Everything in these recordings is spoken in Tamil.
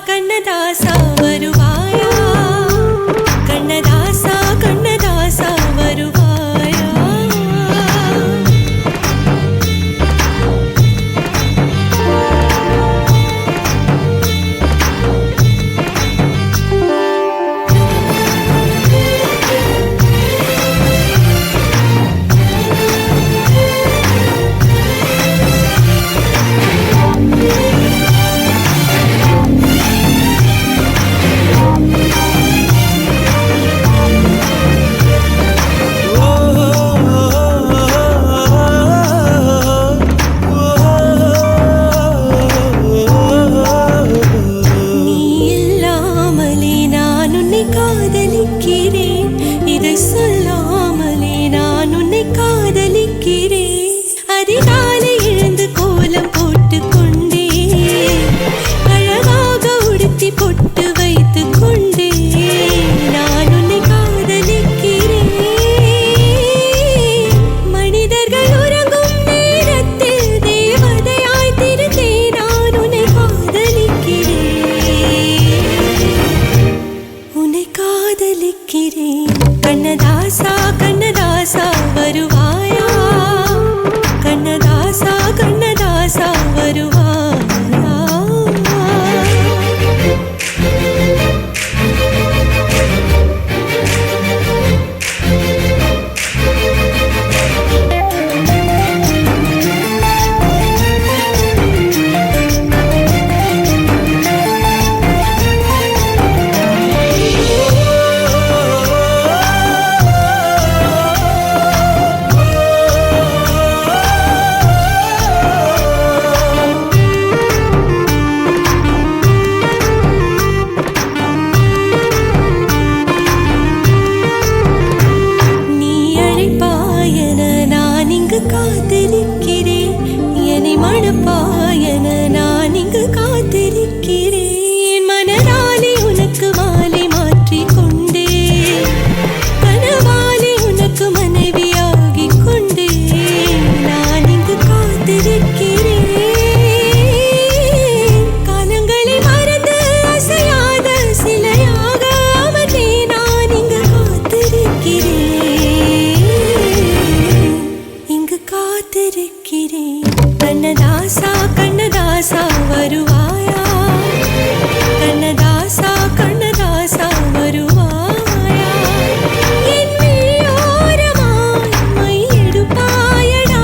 கண்ணதாசா வருவாயா கண்ணதாசா கண்ணதாசா வருவாயா கண்ணதாசா கண்ணதாசா வருவாயா கண்ணதாசா கண்ணதாசா வருவாயா காத்திருக்கிறேன் என்னை மணப்பாயன நான் இங்கு காத்திருக்கிறேன் மனதாலே உனக்கு மாலை மாற்றிக் கொண்டே கனவாலே உனக்கு மனைவியாகிக் கொண்டே நான் இங்கு காத்திருக்கிறேன் காலங்களை மறந்து அசையாத சிலையாக அவனே நான் இங்கு காத்திருக்கிறேன் காத்திருக்கிறேன் கண்ணதாசா கண்ணதாசா வருவாயா கண்ணதாசா கண்ணதாசா வருவாயா என் விழியோரமாய் மை எடுப்பாயடா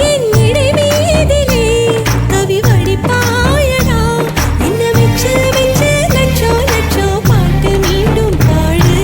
என் இடை மீதிலே கவி வடிப்பாயடா என்ன வெச்சு வெச்சு லட்சோ லட்சோ பாட்டு மீண்டும் பாடு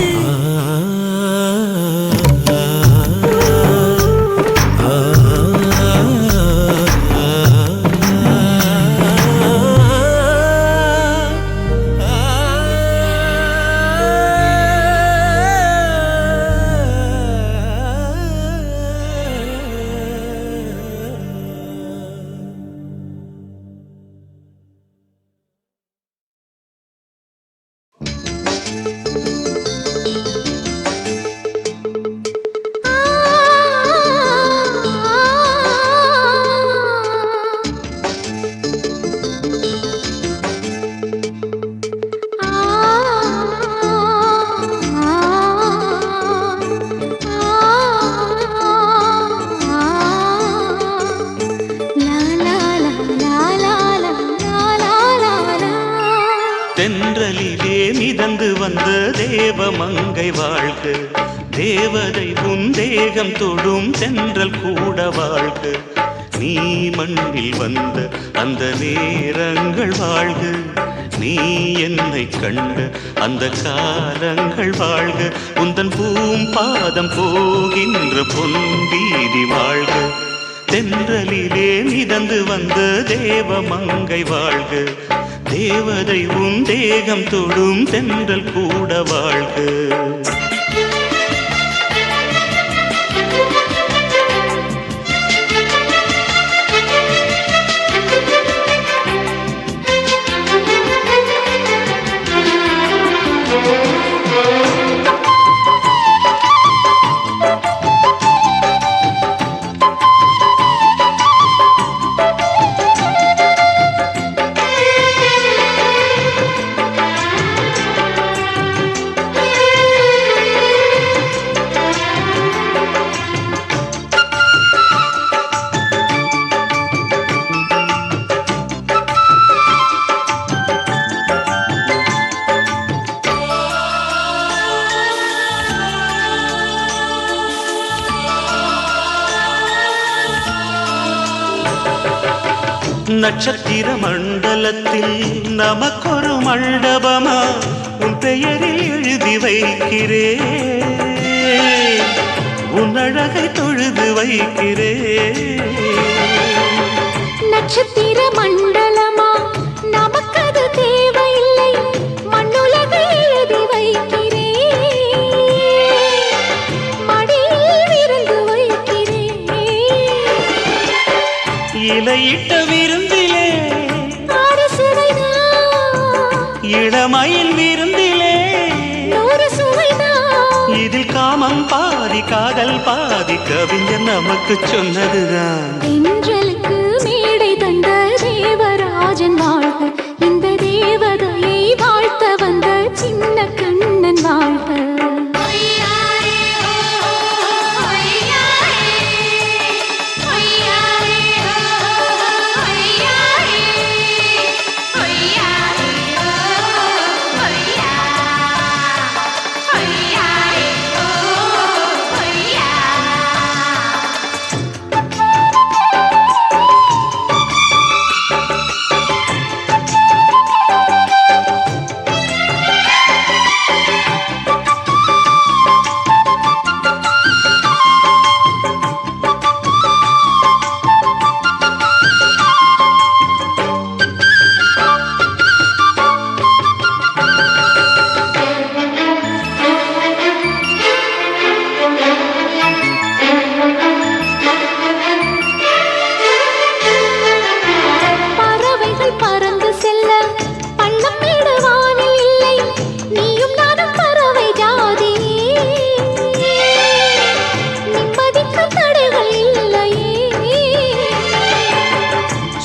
தென்றலிலே மிதந்து வந்த தேவமங்கை வாழ்க தேவதை உன் தேகம் தொடும் தென்றல் கூட வாழ்க நீ மண்ணில் வந்த அந்த நேரங்கள் வாழ்க நீ என்னை கண்ட அந்த காலங்கள் வாழ்க உந்தன் பூம்பாதம் போகின்ற பொன்வீதி வாழ்க தென்றலிலே மிதந்து வந்த தேவமங்கை வாழ்க தேவதை உன் தேகம் தொடும் தென்றல் கூட வாழ்க நட்சத்திர மண்டலத்தில் நமக்கொரு மண்டபமா உன் பெயரில் எழுதி வைக்கிறேன், உன் அழகை தொழுது வைக்கிறேன். நட்சத்திர மண்டலமா நமக்கது தேவையில்லை, மண்ணுலகை எழுதி வைக்கிறேன், மடியில் விருந்து வைக்கிறேன். இலையிட்ட விருந்திலே ஆறு சுவைதான், இளமயில் விருந்திலே நூறு சுவைதான். இதில் காமம் பாதி காதல் பாதி கவிஞர் நமக்கு சொன்னதுதான். தென்றலுக்கு மேடை தந்த தேவராஜன் வாழ்க, இந்த தேவதையை வாழ்த்த வந்த சின்ன கண்ணன் வாழ்க.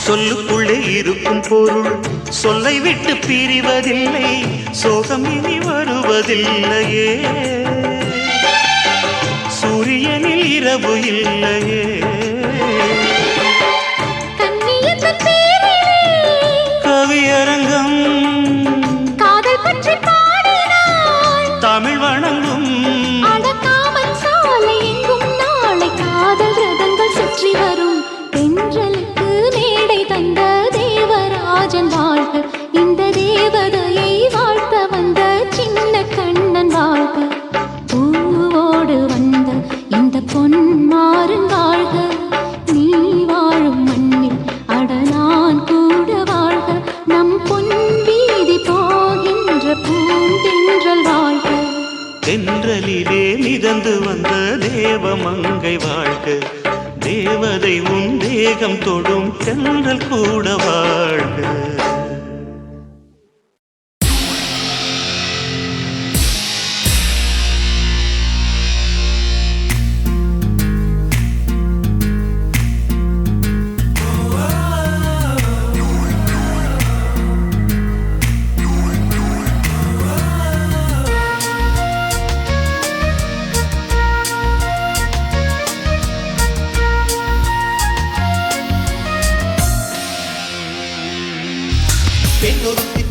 சொல்லுக்குள்ளே இருக்கும் பொருள் சொல்லை விட்டு பிரிவதில்லை, சோகம் இனி வருவதில்லையே, சூரியனில் இரவு இல்லையே. கவியரங்கம் காதல் பற்றி பாடினாள், தமிழ் வணங்கும் அடக்காமல் சாலை எங்கும் நாளை காதல் ரதங்கள் சுற்றி வரும். தென்றலுக்கு மேடை தந்த தேவராஜன் வாழ்க, இந்த தேவதையை வாழ்த்த வந்த சின்ன கண்ணன் வாழ்க. பூவோடு வந்த இந்த பொன்மாறன் வாழ்க, நீ வாழும் மண்ணில் அட நான் கூட வாழ்க. நம் பொன் வீதி போகின்ற பூந்தென்றல் வாழ்க. தென்றலிலே மிதந்து வந்த தேவமங்கை வாழ்க, தேவதை உன் தேகம் தொடும் தென்றல் கூட வாழ்க.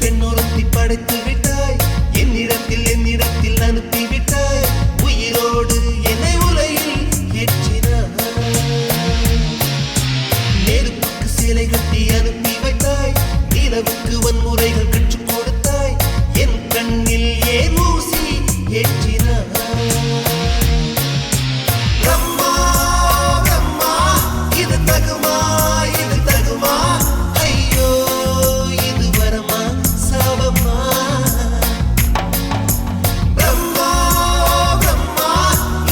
பெண்ணொருத்தி படைத்து விட்டாய், என்னிடத்தில் அனுப்பி விட்டாய், உயிரோடு என்னை உலையில் ஏற்றினாய். நெருப்புக்கு சிலை கட்டி அனுப்பி வைத்தாய், நிலவுக்கு வன்முறைகள் கற்றுக் கொடுத்தாய், என் கண்ணில் ஏன் ஊசி ஏற்றினாய். பிரம்மா பிரம்மா இது தகுமா, இது தகுமா, ஐயோ இது வரமா சாபமா. பிரம்மா பிரம்மா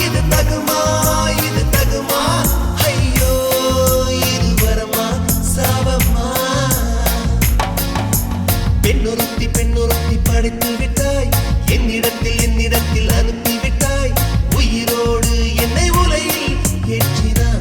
இது தகுமா, இது தகுமா, ஐயோ இது வரமா சாபமா. பெண்ணொருத்தி படைத்து விட்டாய், என்னிடத்தில் அனுப்பி விட்டாய், உயிரோடு என்னை உலையில் ஏற்றினாய்.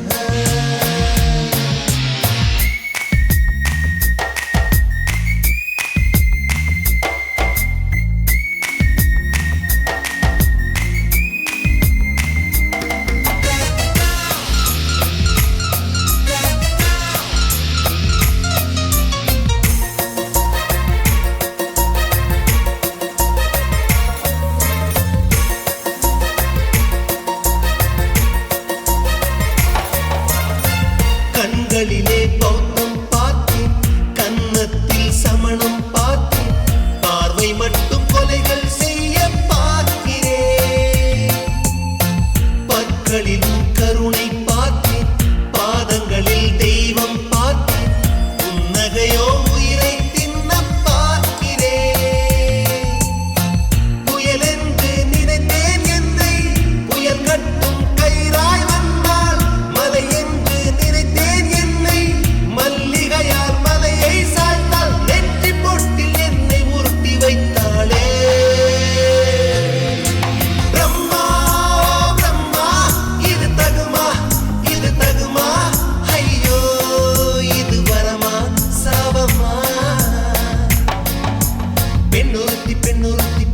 பெண்ணொருத்தி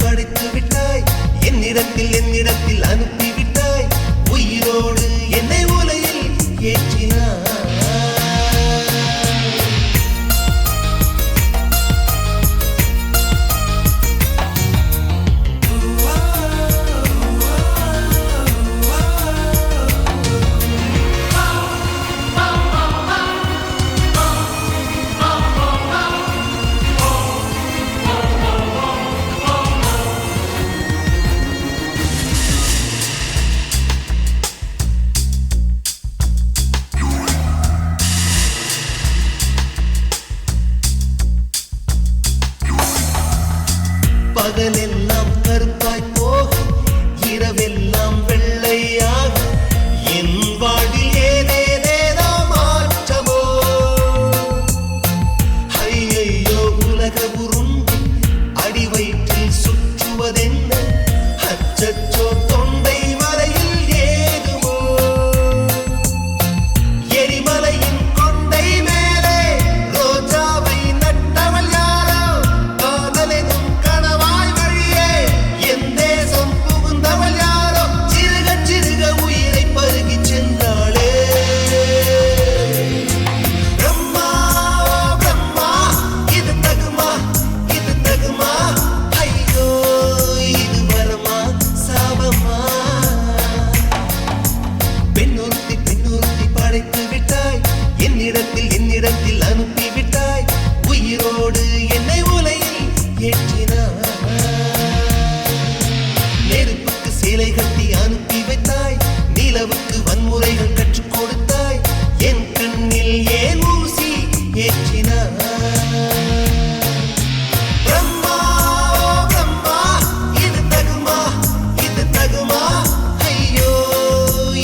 படைத்து விட்டாய் என்னிடத்தில் அனுப்பிவிட்டாய் உயிரோடு என்னை உலையில் ஏற்றினாய் பகலெல்லாம் கருப்பாய் போகும் இரவெல்லாம் வெள்ளையாக என் வாழ்வில் ஏதேதேதோ மாற்றமோ ஐயையோ உலக உருண்டு அடி வயிற்றில் சுற்றுவதென்ன அச்சச்சோ தொண்டை வரையில் ஏதுமோ எரிமலையின் கொண்டை மேலே ரோஜாவை நட்டவள் யாரோ காதலெனும் கணவாய் வழியே என் தேசம் புகுந்தவள் யாரோ சிறுக சிறுக உயிரை பருகி சென்றாளே பிரம்மா பிரம்மா இது தகுமா ஐயோ இது வரமா சாபமா பெண்ணொருத்தி படைத்து விட்டாய் என்னிடத்தில் அனுப்பிவிட்டாய் உயிரோடு என்னை உலையில் ஏற்றினாய் நெருப்புக்கு சேலை கட்டி அனுப்பி வைத்தாய் நிலவுக்கு வன்முறைகள் கற்றுக் கொடுத்தாய் என் கண்ணில் ஏன் ஊசி ஏற்றினாய் பிரம்மா பிரம்மா இது தகுமா ஐயோ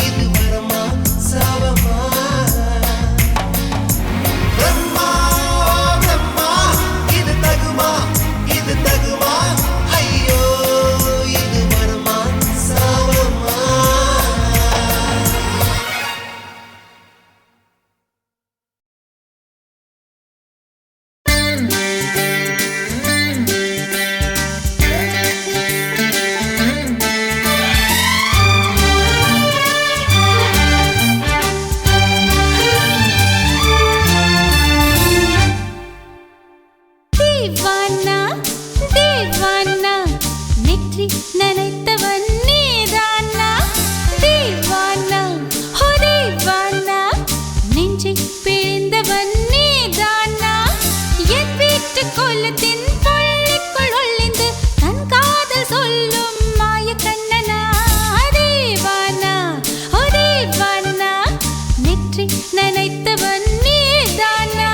இது வரமா சாபமா பிரம்மா பிரம்மா இது தகுமா ஐயோ இது வரமா சாபமா தீவானா தீவானா நெற்றி நனைத்தவன் நீதானா தீவானா ஹோ தீவானா நெஞ்சை பிழிந்தவன் நீதானா என் வீட்டு கோலத்தின் பள்ளிக்குள் ஒளிந்து தன் காதல் சொல்லும் மாய கண்ணனா தீவானா ஹோ தீவானா நெற்றி நனைத்தவன் நீதானா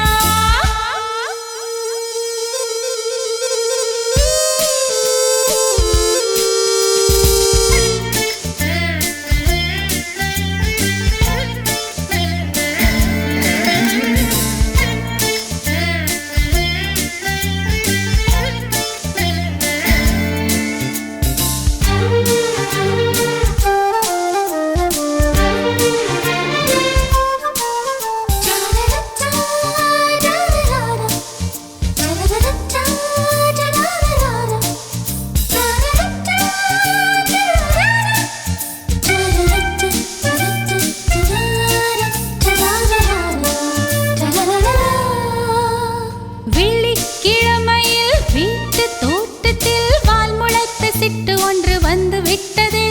வெள்ளிக்கிழமையில் வீட்டு தோட்டத்தில் வால் முளைத்த சிட்டு ஒன்று வந்து விட்டதே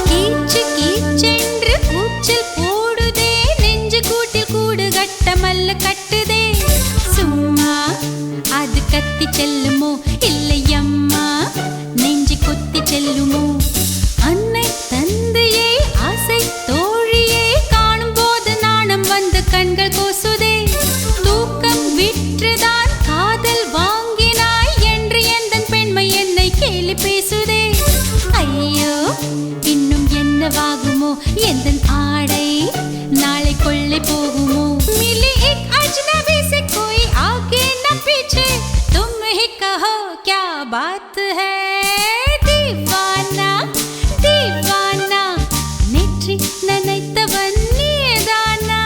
கீச்சு கீச்சென்று கூச்சல் போடுதே நெஞ்சு கூட்டில் கூடு கட்ட மல்ல கட்டுதே சும்மா அது கத்தி செல்லுமோ இல்லையம்மா நெஞ்சு கொத்தி செல்லுமோ அன்னை தந்தையை ஆசை தோழியை காணும் போது நாணம் வந்து கண்கள் கூசுதே தூக்கம் விற்றுதான் காதல் வாங்கினாய் என்று எந்தன் பெண்மை என்னை கேலி பேசுதே ஐயோ இன்னும் என்னவாகுமோ எந்தன் ஆடை நாளை கொள்ளை போகுமோ மிலி एक अजनबी से कोई आगे न पीछे तुम ही कहो क्या बात है दीवाना दीवाना நெற்றி நனைத்தவன் நீதானா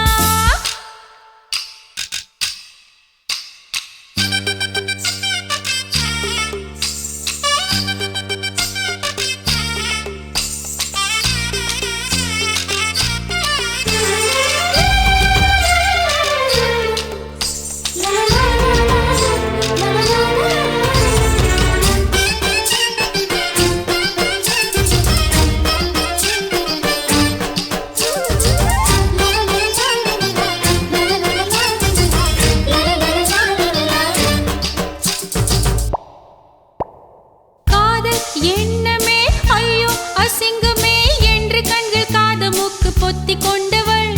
எண்ணமே ஐயோ அசிங்கமே என்று கண்கள் காது மூக்கு பொத்தி கொண்டவள்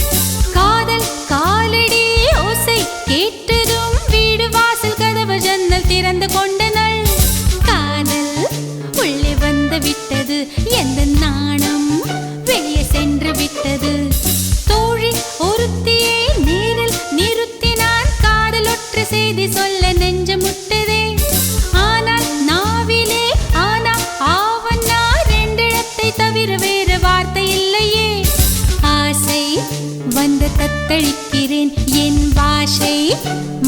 காதல் காலடி ஓசை கேட்டதும் வீடு வாசல் கதவு ஜன்னல் திறந்து கொண்டனள் காதல் உள்ளே வந்து விட்டது எந்த நாணம் வெளியே சென்று விட்டது தோழி ஒருத்தியை நேரில் நிறுத்தினான் காதல் ஒற்று செய்தி சொல்ல நெஞ்சு முட்டதே ஆனால் நாவிலே ஆனா ஆவன்னா ரெண்டிடத்தை தவிர வேறு வார்த்தை இல்லையே ஆசை வந்து தத்தளிக்கிறேன் என் பாஷை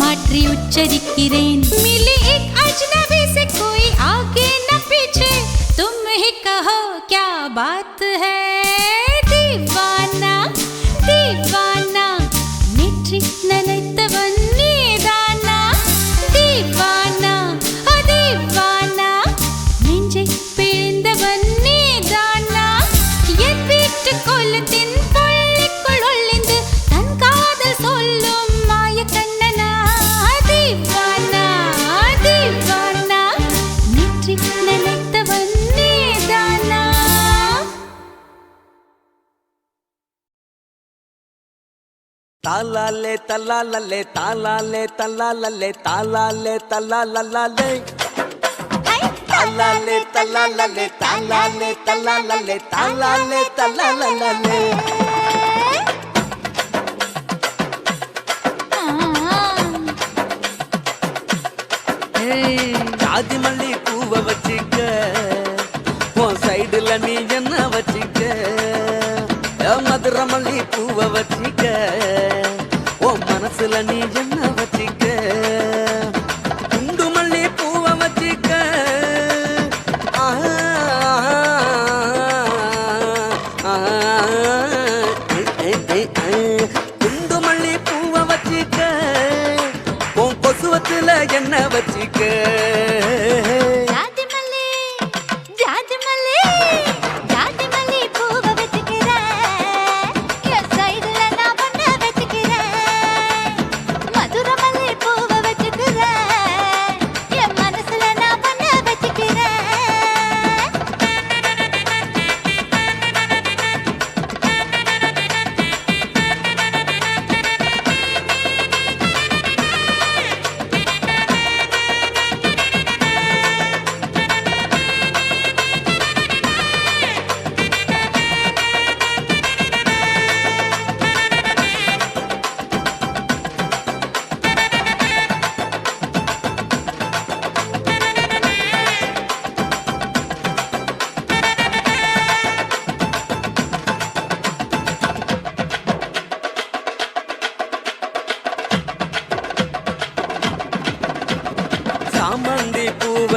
மாற்றி உச்சரிக்கிறேன் மிலி एक अजनबी से कोई आगे न पीछे तुम ही कहो क्या बात है दीवाना दीवाना नेற்றி நினைத்தவன் நீதானா दीवाना दीवाना நெஞ்சை பிழிந்தவன் நீதானா என் வீட்டு கொல்லத்தின் பள்ளிக்குள் ஒளிந்து தன் காதல் சொல்லும் மாய கண்ணனா दीवाना दीवाना நேற்றி நினைத்தவன் நீதானா तालाले तलालले तालाले तलालले तालाले तलालले तालाले तलालले तालाले तलालले तालाले तलालले ஜாதி மல்லி பூவ வச்சிக்க உன் சைடுல நீ என்ன வச்சிக்க மதுரை மல்லி பூவ வச்சிக்க உன் மனசுல நீ என்ன வச்சிக்க குண்டு மல்லி பூவ வச்சிக்க குண்டு மல்லி பூவ வச்சிக்க உன் கொசுவத்துல என்ன வச்சிக்க ஜாதி மல்லி ஜாதி மல்லி ஜாதி மல்லி பூவ வெச்சுக்கிறேன் என் சைடுல நான் பண்ண வெச்சுக்கிறேன் மதுரை மல்லி பூவ வெச்சுக்கிறேன் என் மனசுல நான் பண்ண வெச்சுக்கிறேன் சாமந்தி பூவ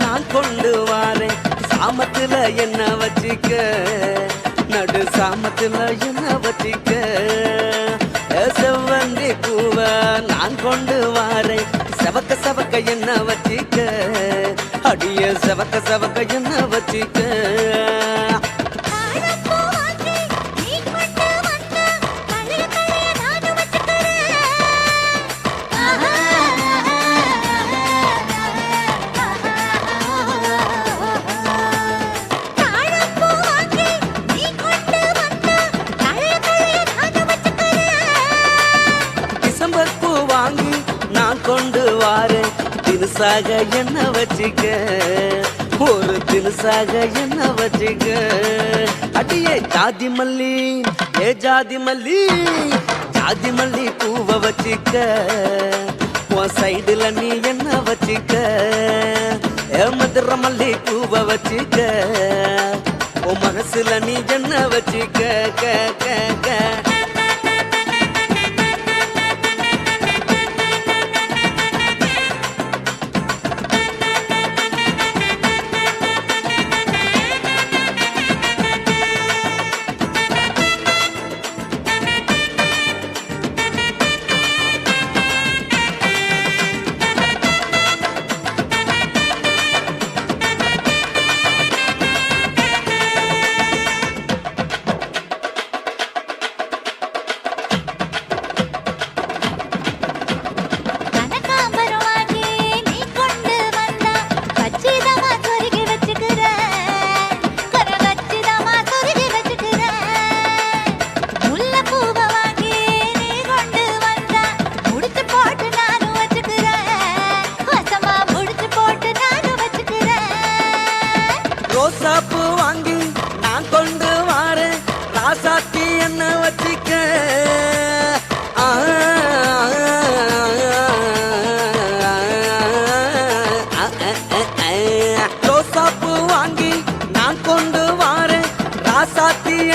நான் கொண்டு வாரேன் சாமத்துல என்ன வச்சிக்க நடு சாமத்துல என்ன வச்சிக்க செவ்வந்தி பூவ நான் கொண்டு வாரேன் செவக்க செவக்க என்ன வச்சிக்க அடிய செவக்க செவக்க என்ன வச்சிக்க டிசம்பர் பூ வாங்கி நான் கொண்டு வாரேன் தினுசாக என்ன வச்சிக்க ஒரு தினுசாக என்ன வச்சிக்க அடியே ஜாதி மல்லி ஏ ஜாதி மல்லி ஜாதி மல்லி பூவ வச்சிக்க உன் சைடுல நீ என்ன வச்சிக்க ஏ மதுரை மல்லி பூவ வச்சிக்க உன் மனசுல நீ என்ன வச்சிக்க க க க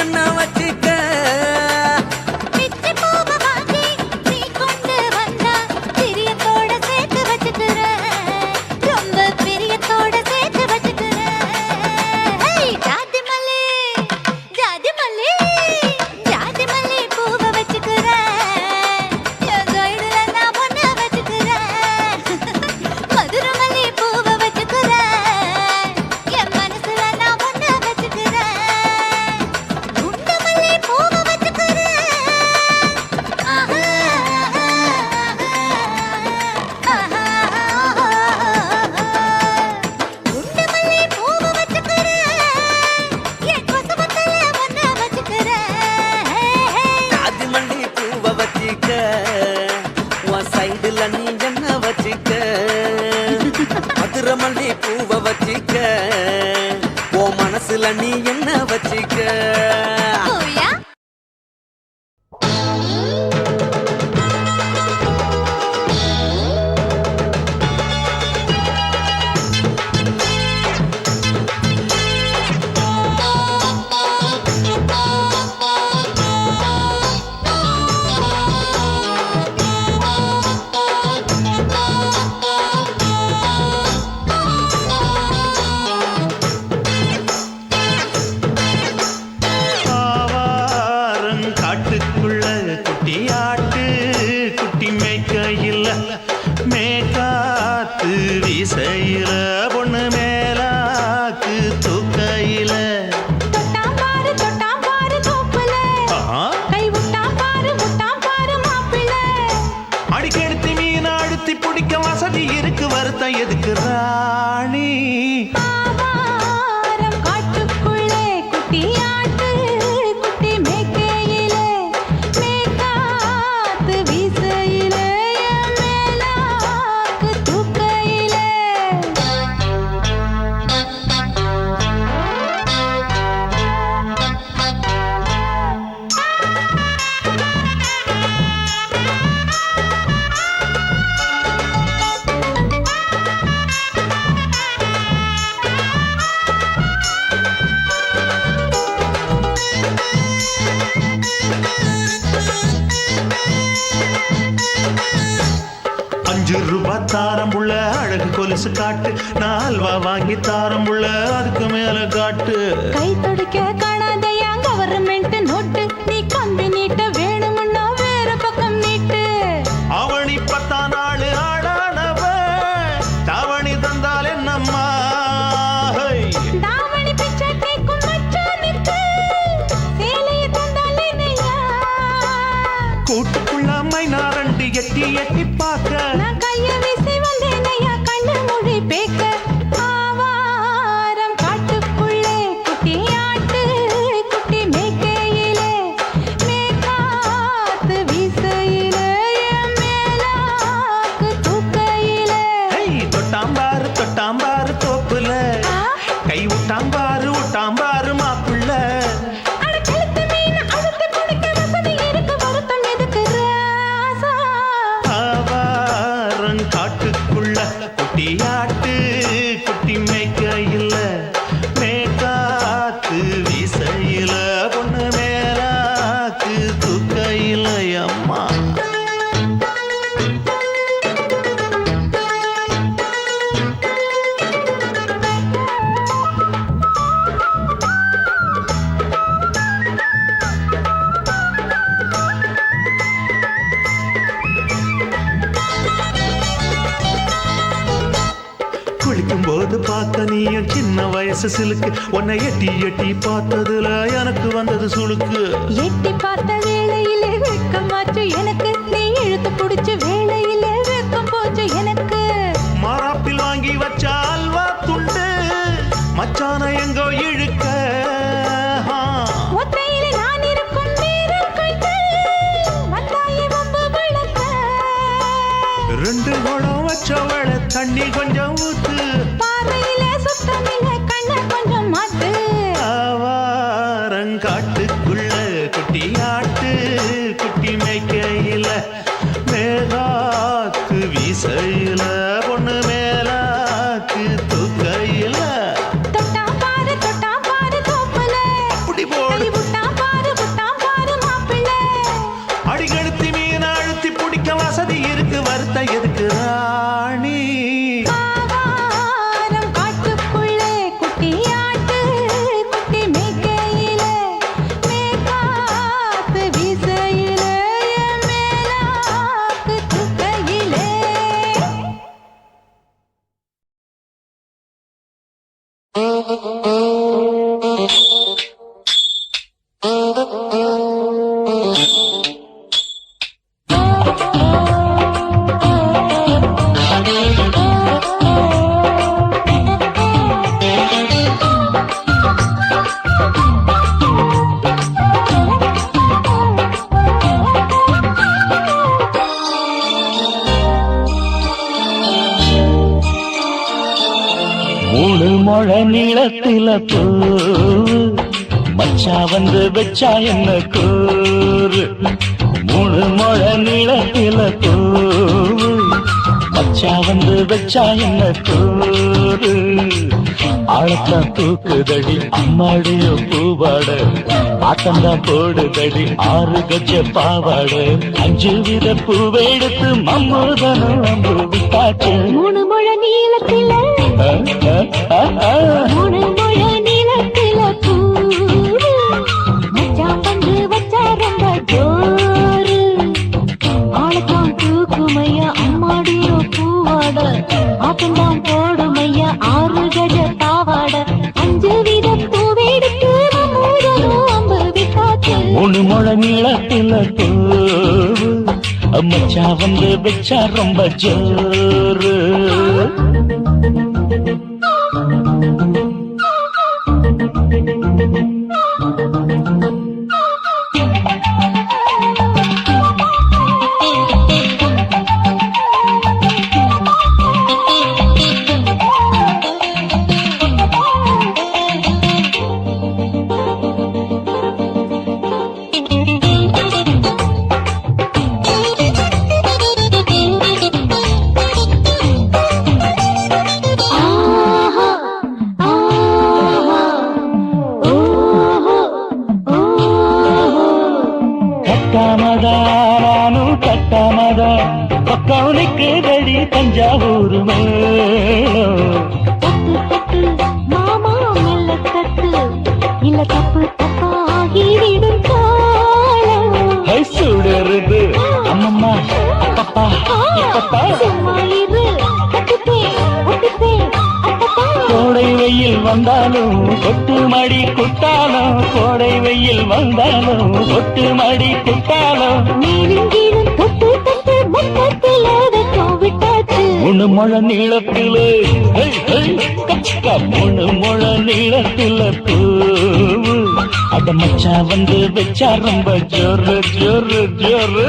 என்ன வச்சிக்க. பிச்சை பூவை வாங்கி நீ கொண்டு வந்தா பிரியத்தோட சேர்த்து வச்சுக்கிறேன், ரொம்ப பிரியத்தோட சேர்த்து வச்சுக்கிறேன். ஜாதி மல்லி ஜாதி மல்லி ஜாதி மல்லி பூவை வச்சுக்கிறேன், என் சைடுல நான் ஒண்ணு வச்சுக்கிறேன். மதுரை மல்லி பூவை வச்சுக்கிறேன், என் மனசுல நான் ஒண்ணு வச்சுக்கிறேன். குண்டு மல்லி பூவை வச்சுக்கிறேன். ஆஹா குண்டு மல்லி பூவை வச்சுக்கிறேன், என் கொசுவத்துல ஒண்ணு வச்சுக்கிறேன். ஜாதி மல்லி பூவை வச்சிக்க, உன் சைடுல நீ என்ன வச்சிக்க. மதுரை மல்லி பூவை வச்சிக்க, உன் மனசுல நீ என்ன வச்சிக்க. ஓயா ஆவாரம் காட்டுக்குள்ள குட்டியாட்டு குட்டி மேய்க்கையில் மேக்காத்து வீசையில பொண்ணு மேலாக்கு தூக்கையில தொட்டாம் பாரு தோப்புல, கை விட்டாம் பாரு மாப்பிள்ளை. அடிக்கெடுத்து மீன் அழுத்தி பிடிக்க வசதி இருக்கு, வருத்தம் எதுக்கு ராணி. ஆவாரம் காட்டுக்குள்ளே குட்டியாட்டு குட்டி மேய்க்கையிலே, மேய்க்காத்து வீசையிலே, என் மேலாக்கு தூக்கையிலே. ₹5 தாரம் புள்ள அழகு கொலுசு காட்டு, நான் அல்வா வாங்கி தாரம் புள்ள அதுக்கு மேல காட்டு. கை தொடுக்க காணாதையா கவர்மெண்ட் நோட்டு, நீ கம்பி நீட்ட வேணுமுன்னா வேற பக்கம் நீட்டு. அவனி 10 நாள் ஆடானவ தாவணி தந்தால் என்னம்மா. தாவணி பிச்சை கேக்கும் மச்சானுக்கு சேலையை தந்தாலே நையா. கூட்டுக்குள்ள மைனாரண்டி எட்டி எட்டி பார்க்க, நான் கைய வீசி வந்தேன் ஐயா கண்ணு மொழி பேக்க. ஆவாரம் காட்டுக்குள்ளே குட்டியாட்டு குட்டி மேய்க்கையிலே, மேய்க்காத்து வீசையிலே, என் மேலாக்கு தூக்கையிலே. தொட்டாம்பாரு தோப்புல, கை விட்டாம்பாரு மாப்பிள்ள. அட கழுத்து மீன் அழுத்து குடிக்க வசதி இருக்கு, வருத்தம் எதுக்கு ராசா. ஆவாரம் காட்டுக்குள்ள குட்டியாட்டு குட்டி மேய்க்கையில், மேக்காத்து வீசையில பொண்ணு மேலாக்கு தூக்கையில் அம்மா. குளிக்கும் போது பார்த்த நீயும் சின்ன வயசு சிலுக்கு, உன்னை எட்டி எட்டி பார்த்ததுல எனக்கு வந்தது சுளுக்கு. எட்டி பார்த்த வேளையிலே வெட்கமாச்சு எனக்கு, நீ இழுத்து புடிச்சு வேளையிலே வெட்கம் போச்சு எனக்கு. மராப்பில் வாங்கி வச்ச அல்வா துண்டு மச்சான எங்கோ இழுக்க. ஒத்தையிலே நான் இருக்கும் நேரம் கண்டு வந்தாயே வம்பு விளக்க. 2 குடம் வச்சவள தண்ணி கொஞ்சம் ஊத்து, பார்வையிலே சுத்தமில்லை கண்ண கொஞ்சம் மாத்து. ஆவாரங்காட்டுக்குள்ள குட்டியாட்டு குட்டி மேய்க்கையில, மேலாக்கு வீசையில பொண்ணு மேலாக்கு தூக்கையில. தொட்டாம் பாரு தோப்புல, அப்படி போடு. கை விட்டாம் மூணு முழ நீளத்தில பூ மச்சா வந்து வச்சா என்ன கூறு மூணு முழ நீளத்தில பூ மச்சா வந்து வச்சா என்ன கூறு ஆழத்தான் தூக்குதடி அம்மாடிய பூவாட ஆட்டம்தான் போடுதடி 6 கஜ பாவாட 5 வித பூவை எடுத்து மம்மூதனும் அம்பு விட்டாச்சு மூணு முழ நீளத்தில மூணு முழ நீளத்தில பூ மச்சான் வந்து வச்சா ரொம்ப ஜோரு ஆளத்தான் தூக்குமையா அம்மாடியோ பூவாட ஆட்டம்தான் போடுமையா 6 கஜ பாவாட 5 வித பூவெடுத்து மம்மூதனும் அம்பு விட்டாச்சு மூணு முழ நீளத்தில பூ மச்சா வந்து வச்சா ரொம்ப ஜோரு கட்டாமதானும் கட்டாமதா பக்கவுனுக்கு தடி தஞ்சாவூர் மேளம் தட்டு தட்டு மாமா மெல்ல தட்டு இல்ல தப்பு தப்பாகிவிடும் காலம் சுடருது அம்மம்மா அப்பப்பா இப்பப்பா சும்மா இரு கட்டுப்பே ஒட்டுப்பே அப்பப்பா கோடை வெயில் வந்தாலும் கொட்டு மடி குட்டாலும் கோடை வெயில் வந்தாலும் கொட்டு மடி குட்டாலும் மேலும் கீழும் தொட்டு தொட்டு மொத்தத்தில் வெக்கம் விட்டாச்சு மூணு முழ நீளத்திலே கச்சக்கா மூணு முழ நீளத்தில பூவு அத மச்சா வந்து வச்சா ரொம்ப ஜோரு ஜோரு ஜோரு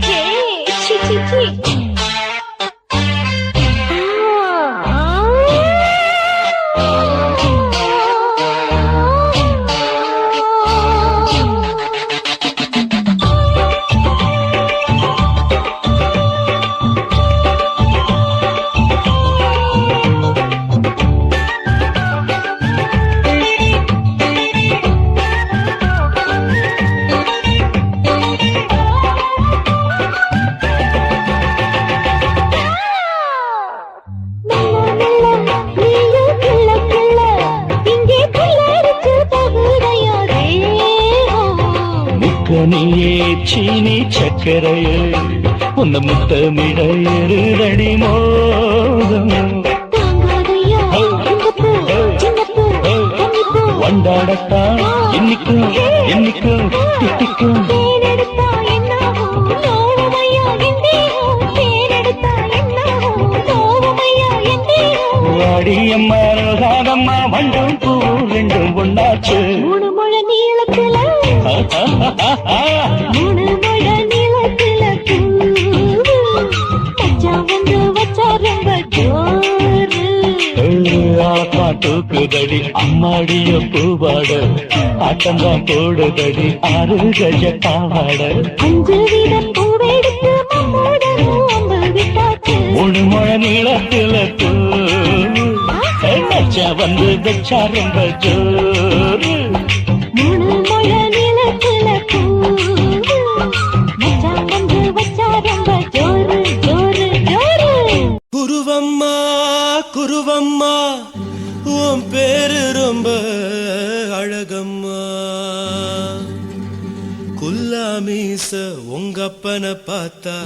ஹே சி சி சி நீயே சீனி சக்கரையே உன்ன முத்தமிட எருதடி மோகம் வண்டாடத்தான் என்னைக்கும் என்னைக்கும் திட்டிக்கும் வாடியம்மா ரோசாதம்மா வண்டும் பூ ரெண்டும் ஒண்ணாச்சு மூணு முழ நீளத்துல மூணு முழ நீளத்துல மச்சான் வந்து வச்சா ரொம்ப ஜோரு தூக்குதடி அம்மாடிய பூவாட ஆட்டம்தான் போடுதடி 6 கஜ பாவாட 5 வித பூவெடுத்து மம்மூடனும் அம்பு விட்டாச்சு மூணு முழ நீளத்தில மச்சா வந்து வச்சா ரொம்ப ஜோரு மூணு முழ நீளத்துல மச்சான் வந்து வச்சா ரொம்ப ஜோரு ஜோரு ஜோரு குருவம்மா குருவம்மா உன் பேரு ரொம்ப அழகம்மா குல்லாமீச உங்க அப்பனை பார்த்தா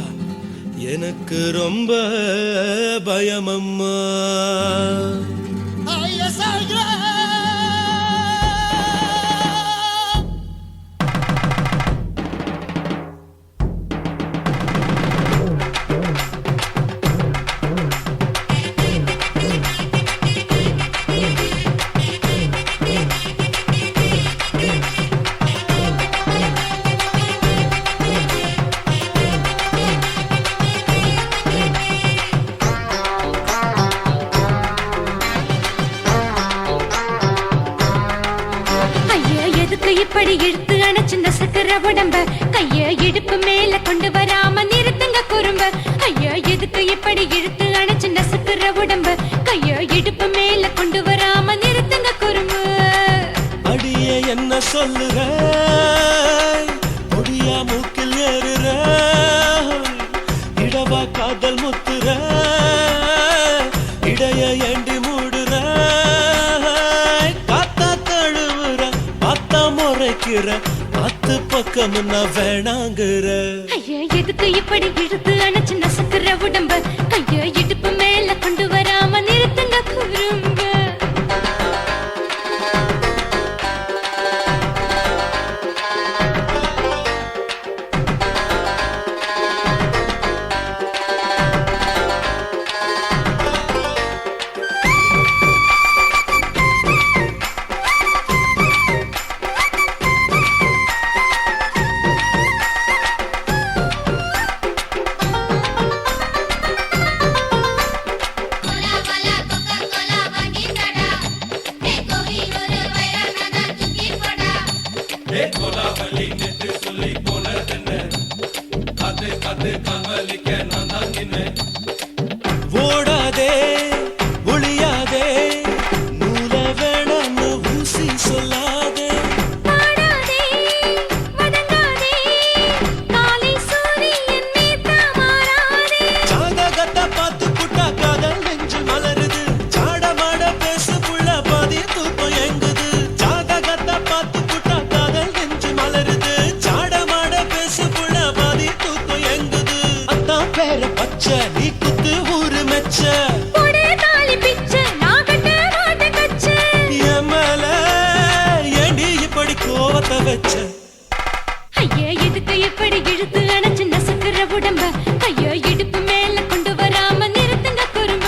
எனக்கு ரொம்ப பயமம்மா. ஐயா எதுக்கு இப்படி இழுத்து அணைச்சு நசுக்கிற உடம்ப கைய இடுப்பு மேல கொண்டு வராம நிறுத்துங்க குறும்ப. ஐயா எதுக்கு இப்படி இழுத்து அணைச்சு நசுக்கிற உடம்ப கைய இடுப்பு மேல கொண்டு வராம நிறுத்துங்க குறும்ப. அடியே என்ன சொல்லுற, பொடியா மூக்கில் ஏறுற, இடவா காதல் முத்துற, இடைய ஏண்டி மூடுற, காத்தா தழுவுற, பார்த்தா முறைக்கிற, பத்து பக்கம் நான் வேணாங்குற. ஐயா எதுக்கு இப்படி இழுத்து அணைச்சு நசுக்கிற உடம்ப கைய இடுப்பு மேல கொண்டு வராம நிறுத்துங்க குறும்ப. ஓடாதே ஒளியாதே, நூல வேணான்னு ஊசி சொல்லாதே. பாடாதே வதங்காதே, காலை சூரியன் மீதா மாறாதே. ஜாதகத்தை பார்த்து புட்டா காதல் நெஞ்சு மலருது, சாடமாட பேசு புள்ள பாதி தூக்கம் எங்குது. ஜாதகத்தை பார்த்து புட்டா காதல் நெஞ்சு மலருது, சாடமாட பேசு புள்ள பாதி தூக்கம் எங்குது. அத்தான் பேர பச்சை நீ குத்து ஊரு மெச்ச, கொடை தாலி பிச்சை நான் கட்ட மாட்ட கச்சை. என் மேல ஏண்டி இப்படி கோவத்தை வச்ச. ஐயா எதுக்கு இப்படி இழுத்து அணைச்சு நசுக்கிற உடம்ப கைய இடுப்பு மேல கொண்டு வராம நிறுத்துங்க குறும்ப.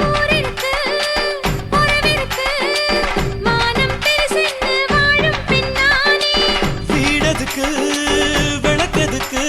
ஊரிருக்கு, உறவிருக்கு, மானம் பெருசென்னு வாழும் பின்னானே. வீடதுக்கு விளக்கதுக்கு,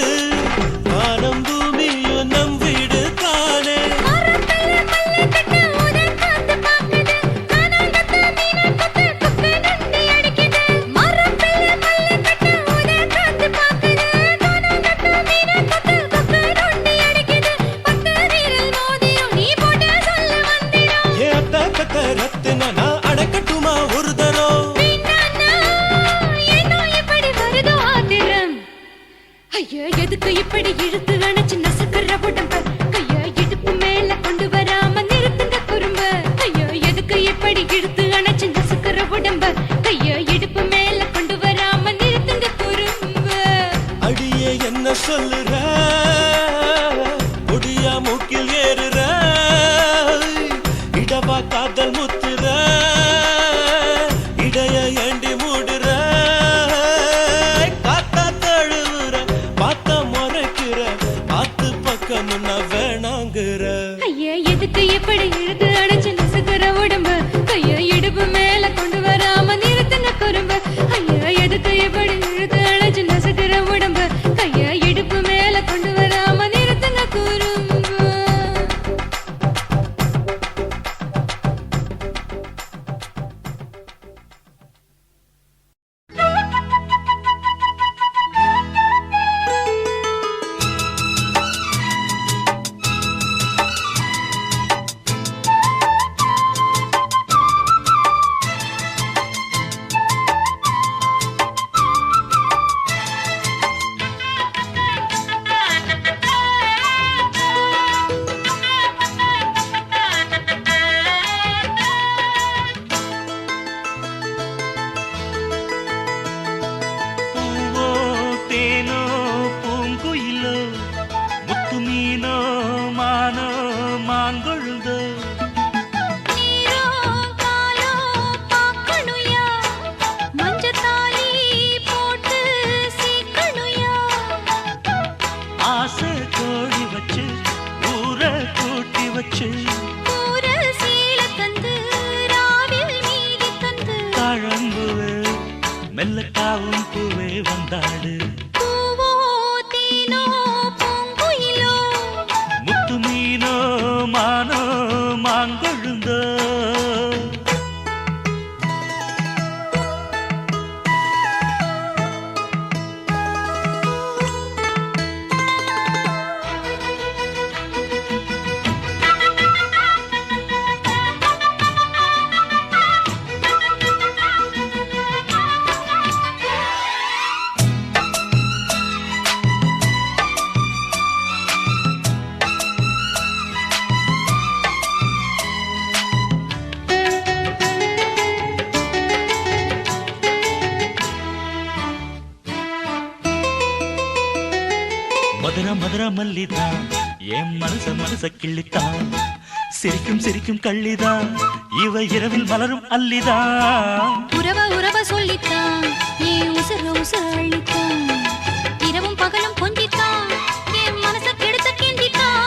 வானம் பூமியும் நம் வீடு தானே. மரத்துல மல்லு கட்டு உதன் காத்து பாக்குது, கானாங்கத்து மீனை கொத்து குப்பை நண்டி அடிக்குது. மரத்துல மல்லு கட்டு உதன் காத்து பாக்குது, கானாங்கத்து மீனை கொத்து குப்பை நண்டி அடிக்குது. பத்து வீரல் மோதிரம் நீ போட்ட சொல்ல வந்திடும். ஏ அத்த கத்த ரத்தின நான் அடக்கட்டுமா ஒரு தரம். வீணானா, ஏனோ இப்படி வருதோ ஆத்திரம். ஐயா எதுக்கு இப்படி இழுத்து அணைச்சு நசுக்கிற உடம்ப கைய இடுப்பு மேல கொண்டு வராம நிறுத்துங்க குறும்ப. ஐயா எதுக்கு இப்படி இழுத்து அணைச்சு நசுக்கிற உடம்ப கைய இடுப்பு மேல கொண்டு வராம நிறுத்துங்க குறும்ப. அடியே என்ன சொல்லுற, பொடியா மூக்கில் ஏறுற, இடவா காதல் முத்துற, இடைய ஏண்டி மூடுற, காத்தா தழுவுற, பார்த்த முறைக்கிற, பார்த்து பக்கம் நான் முத்து மீனோ மானோ மாங்கொழுந்தோ நீரோ காலோ பார்க்கணுயா மஞ்சத்தாலி போட்டு சீக்கணுயா ஆசை கோடி வச்சு ஊரை கூட்டி வச்சு ஊர சீல தந்து ராவில் மீதி தந்து தாழம்புவே மெல்லக்காவும் பூவே வந்தாடு பூவோ தேனோ பூங்குயிலோ முத்து மீனோ மானோ மாங்கொழுந்தோ மதுர மதுர மல்லிதான் என் மனச கிள்ளித்தான் சிரிக்கும் சிரிக்கும் கள்ளிதான் இவ இரவில் மலரும் அல்லிதான் உறவ சொல்லித்தான் ஏன் உசுர அள்ளித்தான் இரவும் பகலும் கொஞ்சித்தான் என் மனச கெடுத்த கிண்டித்தான்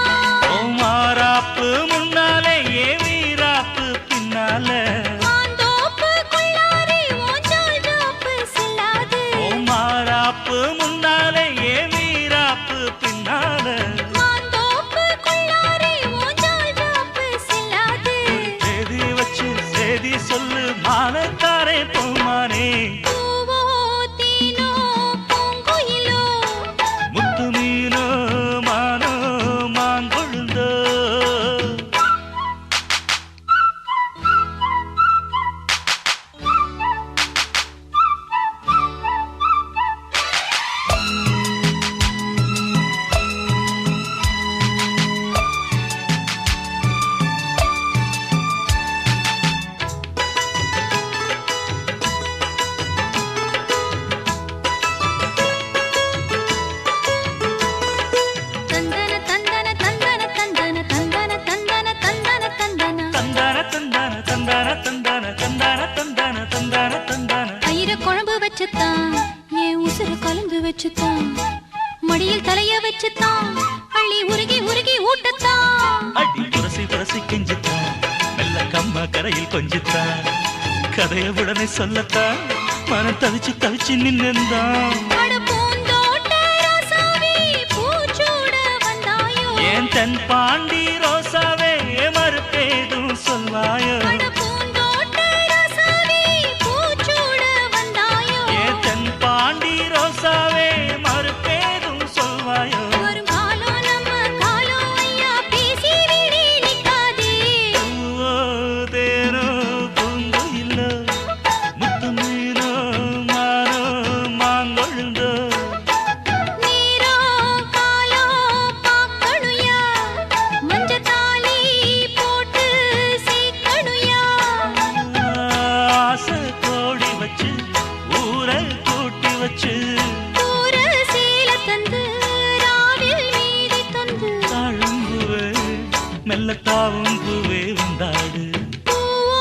ஓ மாறாப்பு முன்னாலே ஏ வீராப்பு பின்னாலே மாந்தோப்பு கொள்ளாரே ஓஞ்சால் ஜாப்பு செல்லாது ஓ மாறாப்பு முன்னாலே ஏ வீராப்பு பின்னாலே மாந்தோப்பு கொள்ளாரே ஓஞ்சால் ஜாப்பு செல்லாது சேதி வச்சு சேதி சொல்லு மானத்தாரே பூமானே பூவோ தேனோ பூங்குயிலோ முத்து மீனோ மானோ மாங்கொழுந்தோ தந்தன தந்தன தந்தன தந்தன தந்தன தந்தன தந்தன தந்தன தந்தான தந்தான தந்தான தந்தான தந்தான தந்தான தந்தான தந்தான தயிர குழம்பு வச்சுத்தான் என் உசுர கலந்து வச்சுத்தான் மடியில் தலைய வச்சுத்தான் அள்ளி உருகி ஊட்டத்தான் அடி புரசி கெஞ்சித்தான் மெல்ல கம்மா கரையில் கொஞ்சித்தான் கதைய உடனே சொல்லத்தான் மனம் தவிச்சு நின்னுந்தான் அட பூந்தோட்ட ராசாவே பூச்சூட வந்தாயோ ஏன் தென் பாண்டி ரோசாவே மறுப்பேதும் சொல்வாயோ அட பூந்தோட்ட ராசாவே பூச்சூட வந்தாயோ ஏன் தென் பாண்டி ரோசாவே மறுப்பேதும் சொல்வாயோ வரும் காலம் நம்ம காலம் ஐயா பேசி விடி நிக்காதே பூவோ தேனோ பூங்குயிலோ முத்து மீனோ மானோ மாங்கொழுந்தோ நீரோ காலோ பார்க்கணுயா மஞ்சத்தாலி போட்டு சீக்கணுயா ஆசை கோடி வச்சு ஊரை கூட்டி வச்சு ஊர சீல தந்து ராவில் மீதி தந்து தாழம்புவே மெல்லத்தாவும் பூவே வந்தாடு பூவோ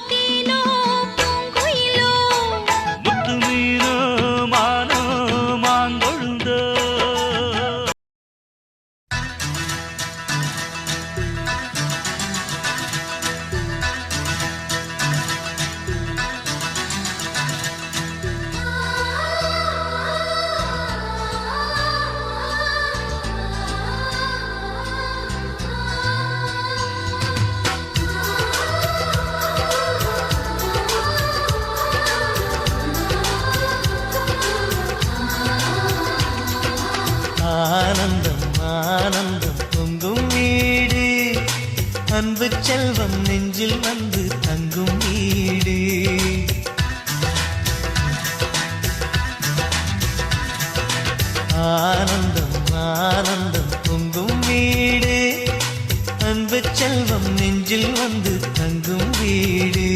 தேனோ பூங்குயிலோ முத்து மீனோ மானோ மாங்கொழுந்தோ ஆனந்தம் ஆனந்தம் பொங்கும் வீடு அன்பு செல்வம் நெஞ்சில் வந்து தங்கும் வீடு ஆனந்தம் ஆனந்தம் பொங்கும் வீடு அன்பு செல்வம் நெஞ்சில் வந்து தங்கும் வீடு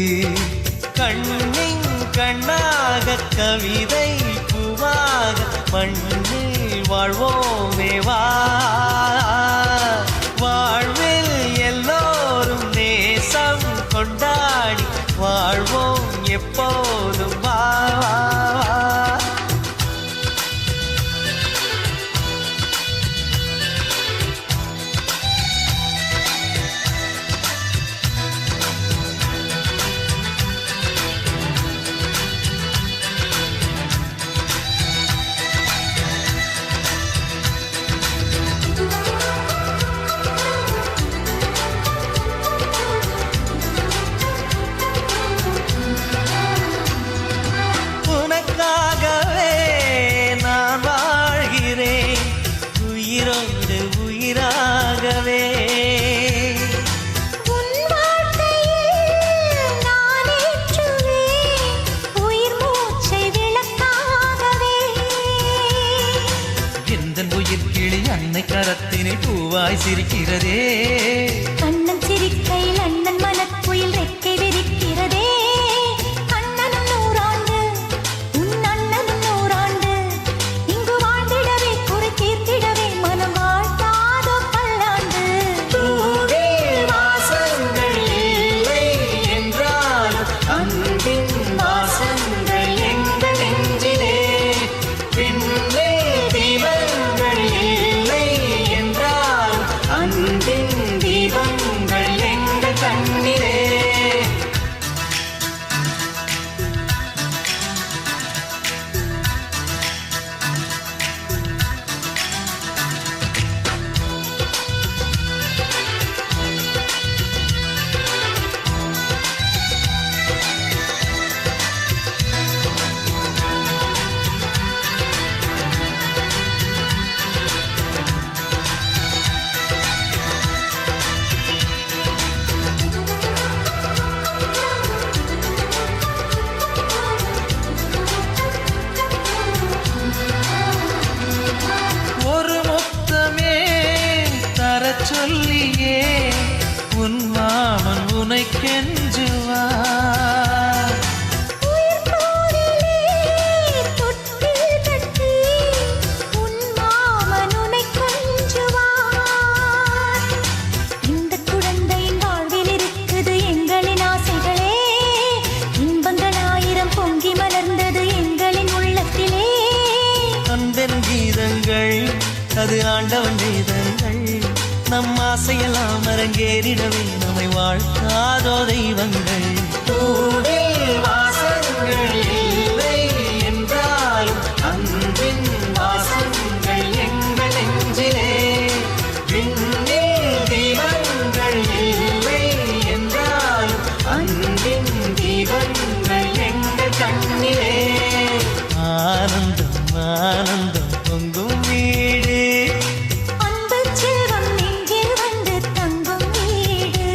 கண்ணின் கண்ணாக கவிதை பூவாக மண்ணில் வாழ்வோமே வா உயிராகவே உன் வார்த்தையில் நான் ஏற்றுவேன் உயிர் மூச்சை விளக்காகவே. எந்தன் உயிர் கிளி அன்னை கரத்தினை பூவாய் சிரிக்கிறதே. அண்ணன் சிரிக்கையில் அண்ணன் மனக்குயில் ரெக்கை விரிக்கிறதே. அண்ணனும் நூறாண்டு உன் அண்ணனும் நூறாண்டு இங்கு வாழ்ந்திடவே குறை தீர்த்திடவே மனம் வாழ்த்தாதோ பல்லாண்டு. பூவில் வாசங்கள் இல்லை என்றாலும் அன்பின் வாசங்கள் எங்கள் நெஞ்சிலே. பின்னே தீபங்கள் இல்லை என்றாலும் அன்பின் தீபங்கள் எங்கள் கண்ணிலே. ஒரு முத்தமே தரச் சொல்லியே உன் மாமன் உனை கெஞ்சுவார். உயிர் போரிலே தொட்டில் கட்டி உன் மாமன் உன்னை கொஞ்சுவார். இந்த குழந்தையின் வாழ்வில் இருக்குது எங்களின் ஆசைகளே. இன்பங்கள் ஆயிரம் பொங்கி மலர்ந்தது எங்களின் உள்ளத்திலே. அன்பென் கீதங்கள் அது ஆண்டவன் வேதங்கள். நம் ஆசையெல்லாம் அரங்கேறிடவே நம்மை வாழ்த்தாதோ தெய்வங்கள். பூவில் வாசங்கள் இல்லை என்றாலும் அன்பின் வாசங்கள் எங்கள் நெஞ்சிலே. விண்ணில் தீபங்கள் இல்லை என்றாலும் அன்பின் தீபங்கள் எங்கள் கண்ணிலே. ஆனந்தம் ஆனந்தம் பொங்கும் வீடு. அன்பு செல்வம் நெஞ்சில் வந்து தங்கும் வீடு.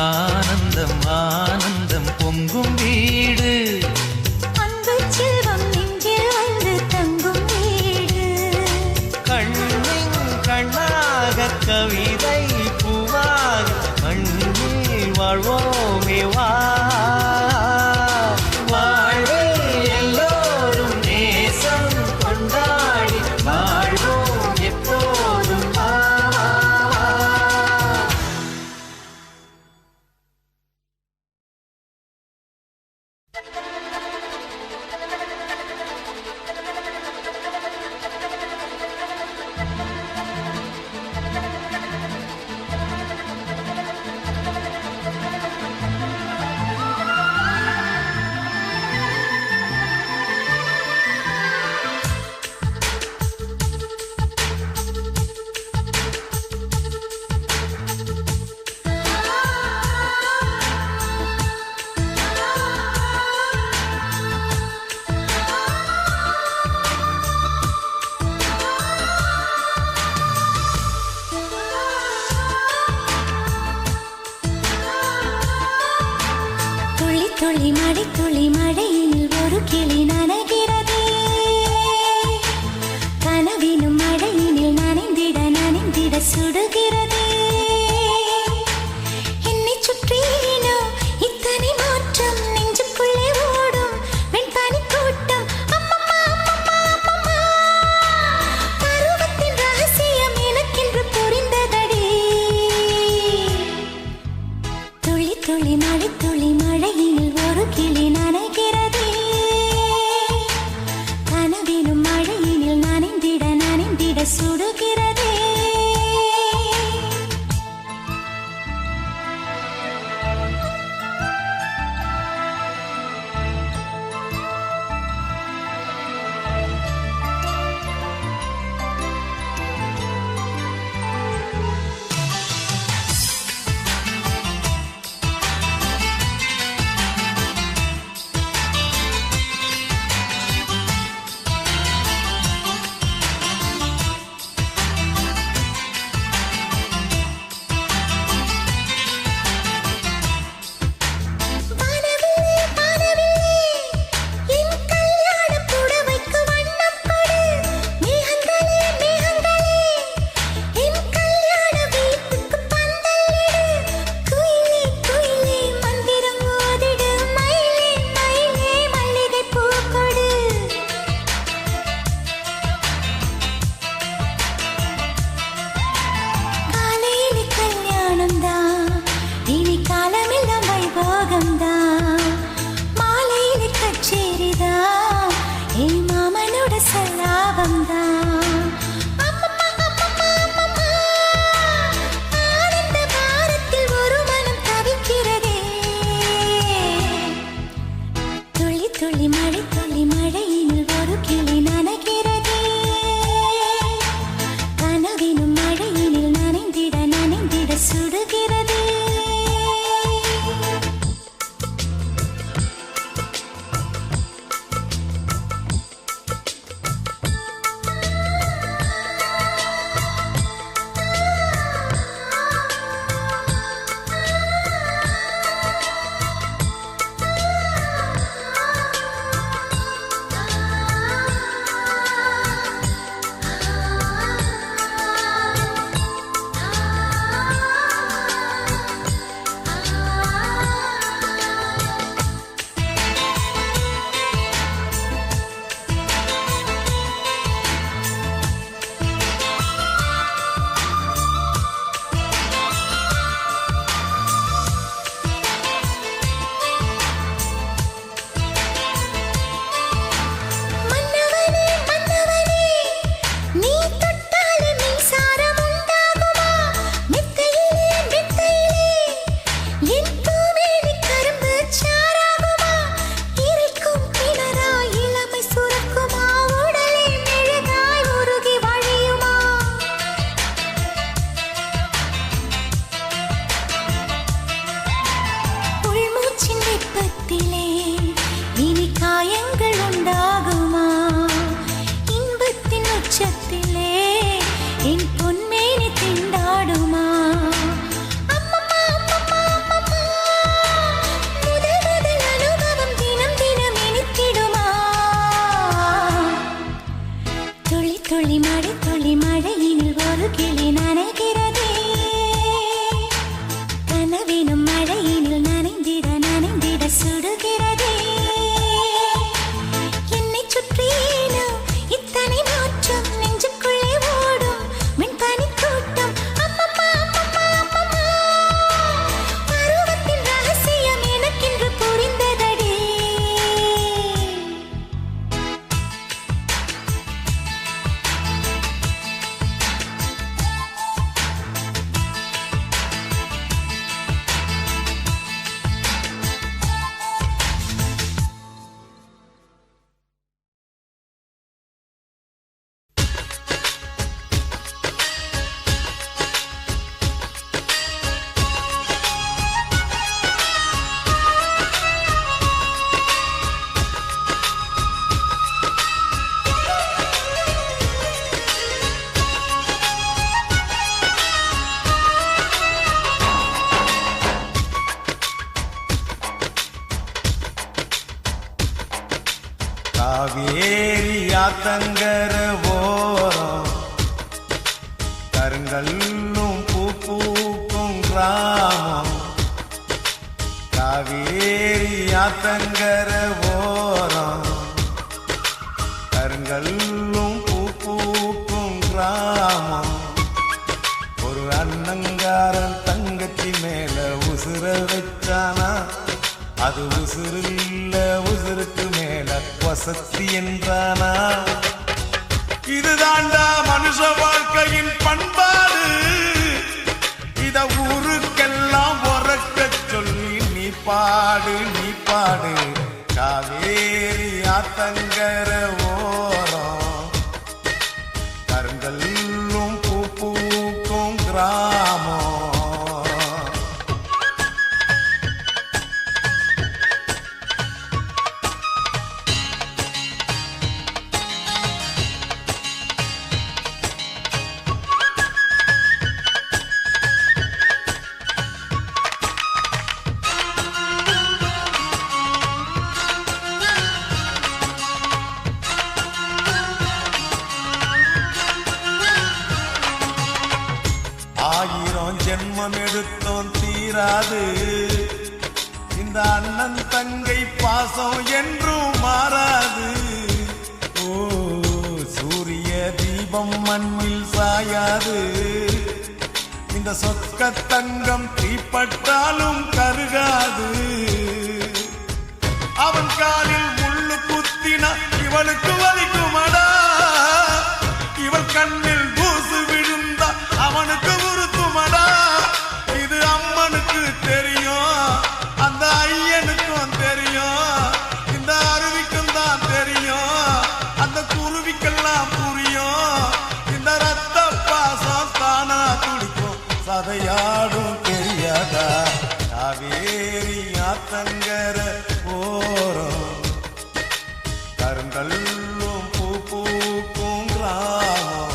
ஆனந்தம் ஆனந்தம் பொங்கும் வீடு. அன்பு செல்வம் நெஞ்சில் வந்து தங்கும் வீடு. கண்ணின் கண்ணாக கவிதை பூவாக மண்ணில் வாழ்வோமே வா. வாழ்வில் எல்லோரும் நேசம் கொண்டாடி வாழ்வோம் எப்போதும் வா. என் மாமனோட சல்லாபம் தான். ஆனந்த பாரத்தில் ஒரு மனம் தவிக்கிறதே. துளி துளி மழை துளி மழையினில் ஒரு கிளி நனைகிறதே. கனவினும் மழையினில் நனைந்திட நனைந்திட சுடுகிறதே. துளி மழை துளி மழையினில் ஒரு கிளி நனைகிறதே. கனவினும் மழையினில் நனைந்திட நனைந்திட சுடுகிறதே. என்னை சுற்றியேனோ இத்தனை மாற்றம் நெஞ்சுக்குள்ளே ஓடும் மின்பனி கூட்டம். அம்மம்மா அம்மம்மா அம்மம்மா பருவத்தின் ரகசியம் எனக்கென்று புரிந்ததடே. காவேரி ஆத்தங்கர ஓரம் கருங்கல்லும் பூக்கும் கிராமம். காவேரி ஆத்தங்கர ஓரம் கருங்கல்லும் பூக்கும் கிராமம். ஒரு அண்ணங்காரன் தங்கச்சி மேல உசுர வச்சானா, அது உசுரில்ல உசுருக்கு மேல வசதி என்றானா. இதுதாண்டா மனுஷ வாழ்க்கையின் பண்பாடு. இத ஊருக்கெல்லாம் உறக்க சொல்லி நீ பாடு நீ பாடு. காவேரி ஆத்தங்கர ஓரம் கருங்கல்லும் பூக்கும் கிராமம். ஆயிரம் ஜென்மம் எடுத்தோம் தீராது. இந்த அண்ணன் தங்கை பாசம் என்றும் மாறாது. ஓ சூரிய தீபம் மண்ணில் சாயாது. இந்த சொக்க தங்கம் தீப்பட்டாலும் கருகாது. அவன் காலில் முள்ளு குத்தினா இவளுக்கு வலிக்குமடா இவள் கண்ணில் தூசு விழுந்தா அவனுக்கு உறுத்துமடா இது அம்மனுக்கு தெரியும் அந்த ஐயனுக்கும் தெரியும் இந்த அருவிக்கும் தான் தெரியும் அந்த குருவிக்கெல்லாம் புரியும் இந்த ரத்த பாசம் தானா துடிக்கும் சதையாடும் தெரியாதா காவேரி ஆத்தங்கர ஓரம் கருங்கல்லும் பூ பூக்கும் கிராமம்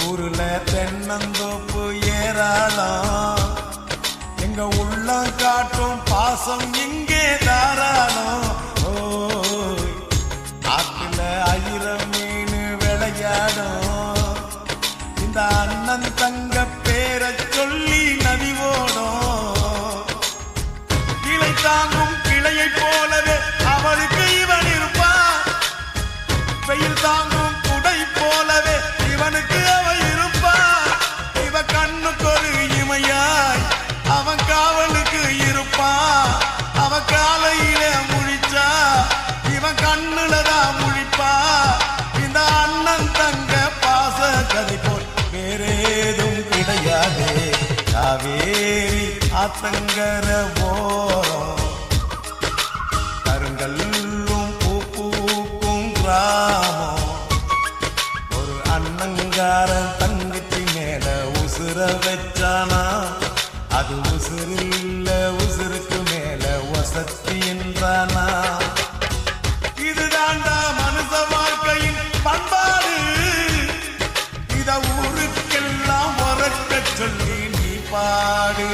ஊருல தென்னந்தோப்பு ஏராளம் எங்க உள்ளம் காட்டும் பாசம் இங்கே தாராளம் ஓய் ஆத்துல ஆயிரம் மீன் விளையாடும் இந்த அண்ணன் தங்க பேரை சொல்லி நதி ஓடும் கிளை தாங்கும் கிளையை போலவே அவளுக்கு இவன் இருப்பான் வெயில் தாங்கும் குடை போலவே இவனுக்கு அவ இருப்பா இவ கண்ணுக்கு ஒரு இமையாய் அவன் காவலுக்கு இருப்பா அவ காலையில முழிச்சா இவன் கண்ணுலதான் முழிப்பா இந்த அண்ணன் தங்க பாச கதை போல் வேறேதும் கிடையாது காவேரி ஆத்தங்கர ஓரம் கருங்கல்லும் பூ பூக்கும் கிராமம் ஒரு அண்ணங்காரன் தங்கச்சி மேல உசுர வச்சானா அது உசுரில்ல உசுருக்கு மேல வசத்தி என்றானா இதுதாண்டா மனுஷ வாழ்க்கையின் பண்பாடு இத ஊருக்கெல்லாம் உறக்க சொல்லி நீ பாடு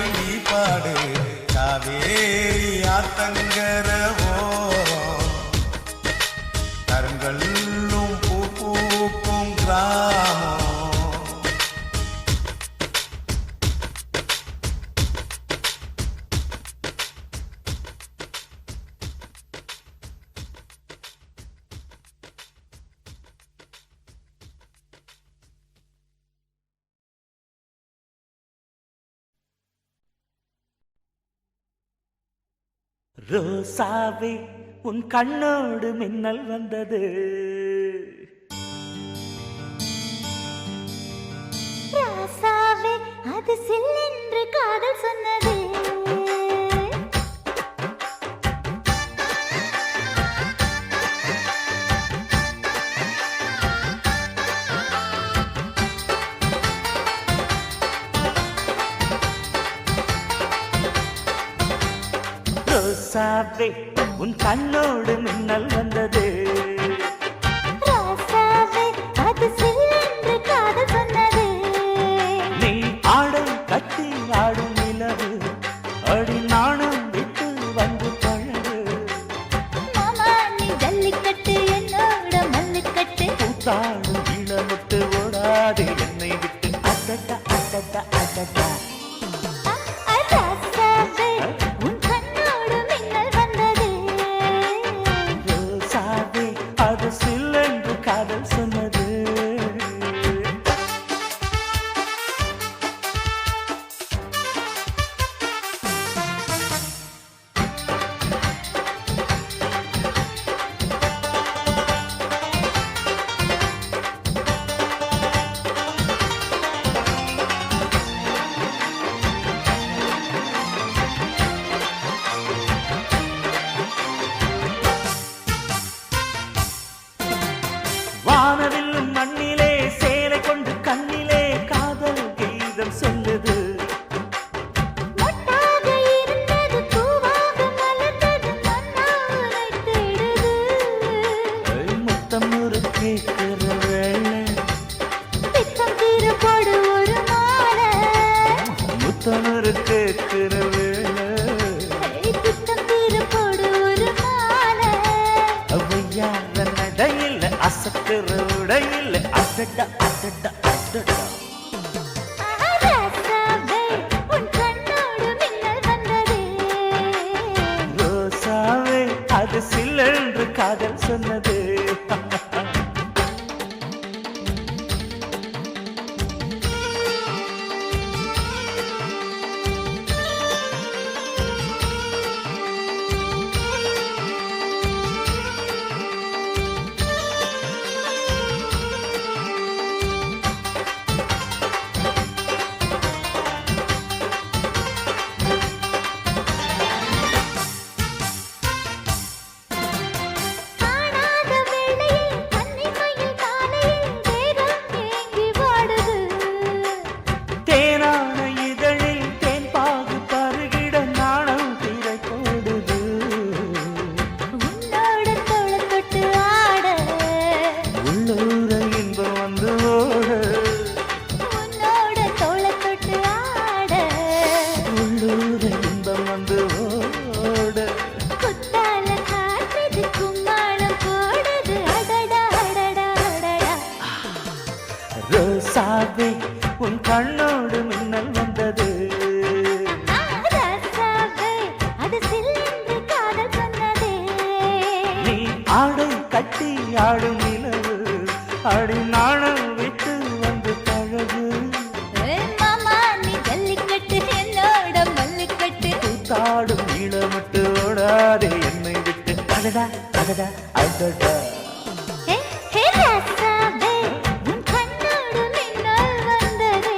காவேரி ஆத்தங்கர ஓரம் கருங்கல்லும் பூ பூக்கும் கிராமம் ரோசாவே உன் கண்ணோடு மின்னல் வந்தது ராசாவே அது சில்லென்று காதல் சொன்னது ரோசாவே உன் கண்ணோடு மின்னல் வந்தது ராசாவே அது சில்லென்று காதல் சொன்னது நீ ஆடை கட்டி ஆடும் நிலவு அடி நாணம் விட்டு வந்து பழகு மாமா நீ ஜல்லிக்கட்டு என்னோட மல்லுக்கட்டு கூத்தாடும் இளமுட்டு ஓடாது என்னை விட்டு அடடா அடடா அடடா ராசாவே உன் கண்ணோடு மின்னல் வந்தது ரோசாவே காதல் சொன்னது காணாத வேளையில் கன்னிமையில் காலையில் தேகம் ஏங்கி வாடுது தேனான இதழில் தேன் பாகு பருகிட நாணம் திரை போடுது உன்னோட தோளை தொட்டு ஆட உள்ளூர இன்பம் வந்து ஓட உன்னோட தோளை தொட்டு ஆட உள்ளூர இன்பம் வந்து ஓட குத்தால காட்டுது கும்மாளம் போடுது அடடா அடடா அடடா ரோசாவே உன் கண்ணோடு மின்னல் வந்தது ராசாவே அது சில்லென்று காதல் சொன்னதே நீ ஆடை கட்டி ஆடும் நிலவு ஆடி நாணம் விட்டு வந்து பழகு மாமா நீ ஜல்லிக்கட்டு என்னோட மல்லிக்கட்டு காடும் நீளமிட்டு ஓடாதே என்னை விட்டு அடடா அடடா அடடா ஹே ஹே ராசாவே உன் கண்ணோடு மின்னல் வந்ததே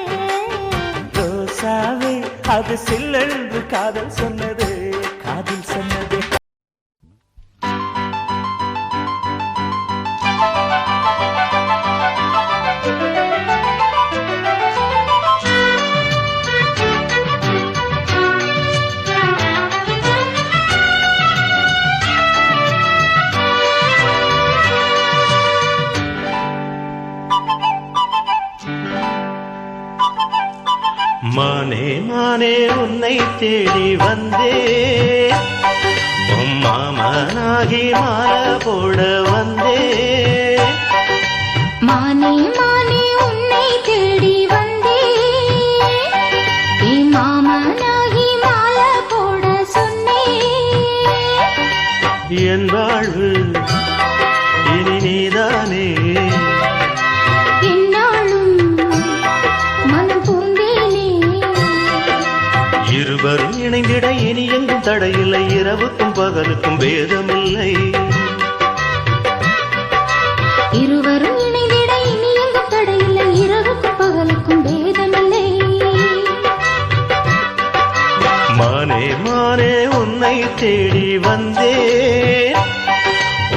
ரோசாவே அது சில்லென்று காதல் சொன்னது காதில் சொன்னது மானே மானே உன்னை தேடி வந்தே உன் மாமனாகி மாலை போட வந்தே மானே மானே உன்னை தேடி வந்தே என் மாமனாகி மாலை போட சொன்னே என் வாழ்வு இனி நீதானே என்னாலும் மனம் பூந்தேனே இருவரும் இணைந்திட இனி எங்கும் தடையில்லை இரவுக்கும் பகலுக்கும் பேதமில்லை இருவரும் இணைந்திட இனி எங்கும் தடையில்லை இரவுக்கும் பகலுக்கும் பேதமில்லை மானே மானே உன்னை தேடி வந்தே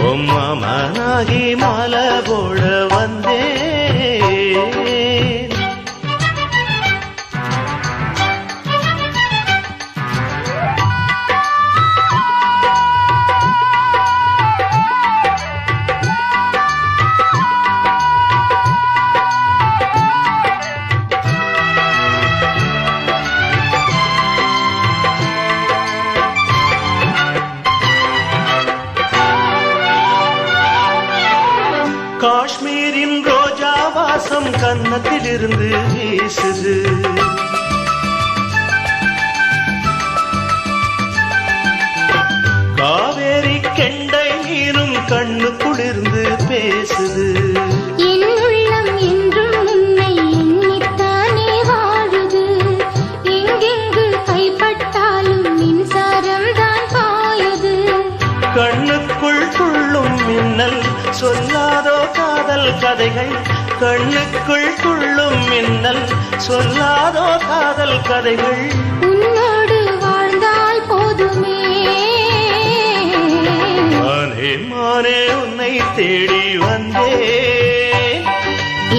உன் மாமனாகி மாலை போட வந்தே காஷ்மீரின் ரோஜா வாசம் கன்னத்திலிருந்து வீசுது காவேரி கெண்டை நீரும் கண்ணுக்குளிர்ந்து பேசுது என் உள்ளம் என்றும் உன்னை எண்ணித்தானே வாழுது எங்கெங்கு கைப்பட்டாலும் மின்சாரம் தான் பாயுது கண்ணுக்குள் துள்ளும் மின்னல் சொல்லாதோ காதல் கதைகள் கண்ணுக்குள் துள்ளும் மின்னல் சொல்லாதோ காதல் கதைகள் உன்னோடு வாழ்ந்தால் போதுமே மானே மானே உன்னை தேடி வந்தே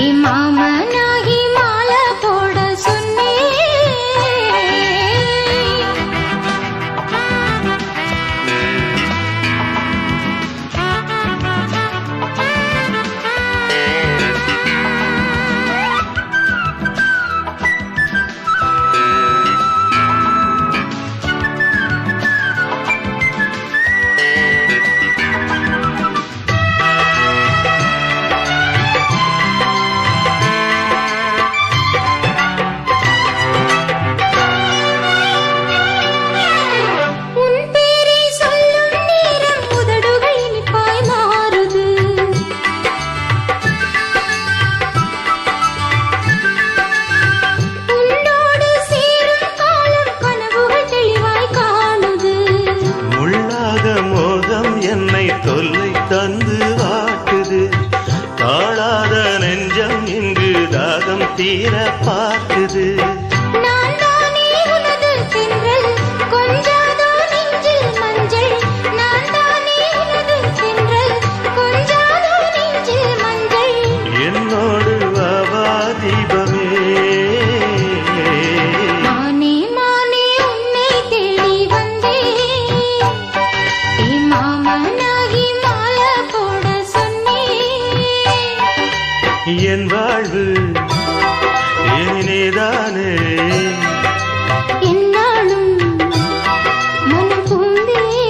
என் மாமனாகி மாலை போட சொன்னே பார்க்குது. நான் தானே உனது தென்றல் கொஞ்சாதோ நெஞ்சில் மஞ்சள். நான் தானே உனது தென்றல் கொஞ்சாதோ நெஞ்சில் மஞ்சள். என்னோடு வாவா தீபமே. மானே மானே உன்னை தேடி வந்தேன். மாமனாகி மாலை போட சொன்னேன். என் வாழ்வு இனிதானே. என்னாலும் மனம் பூந்தேனே.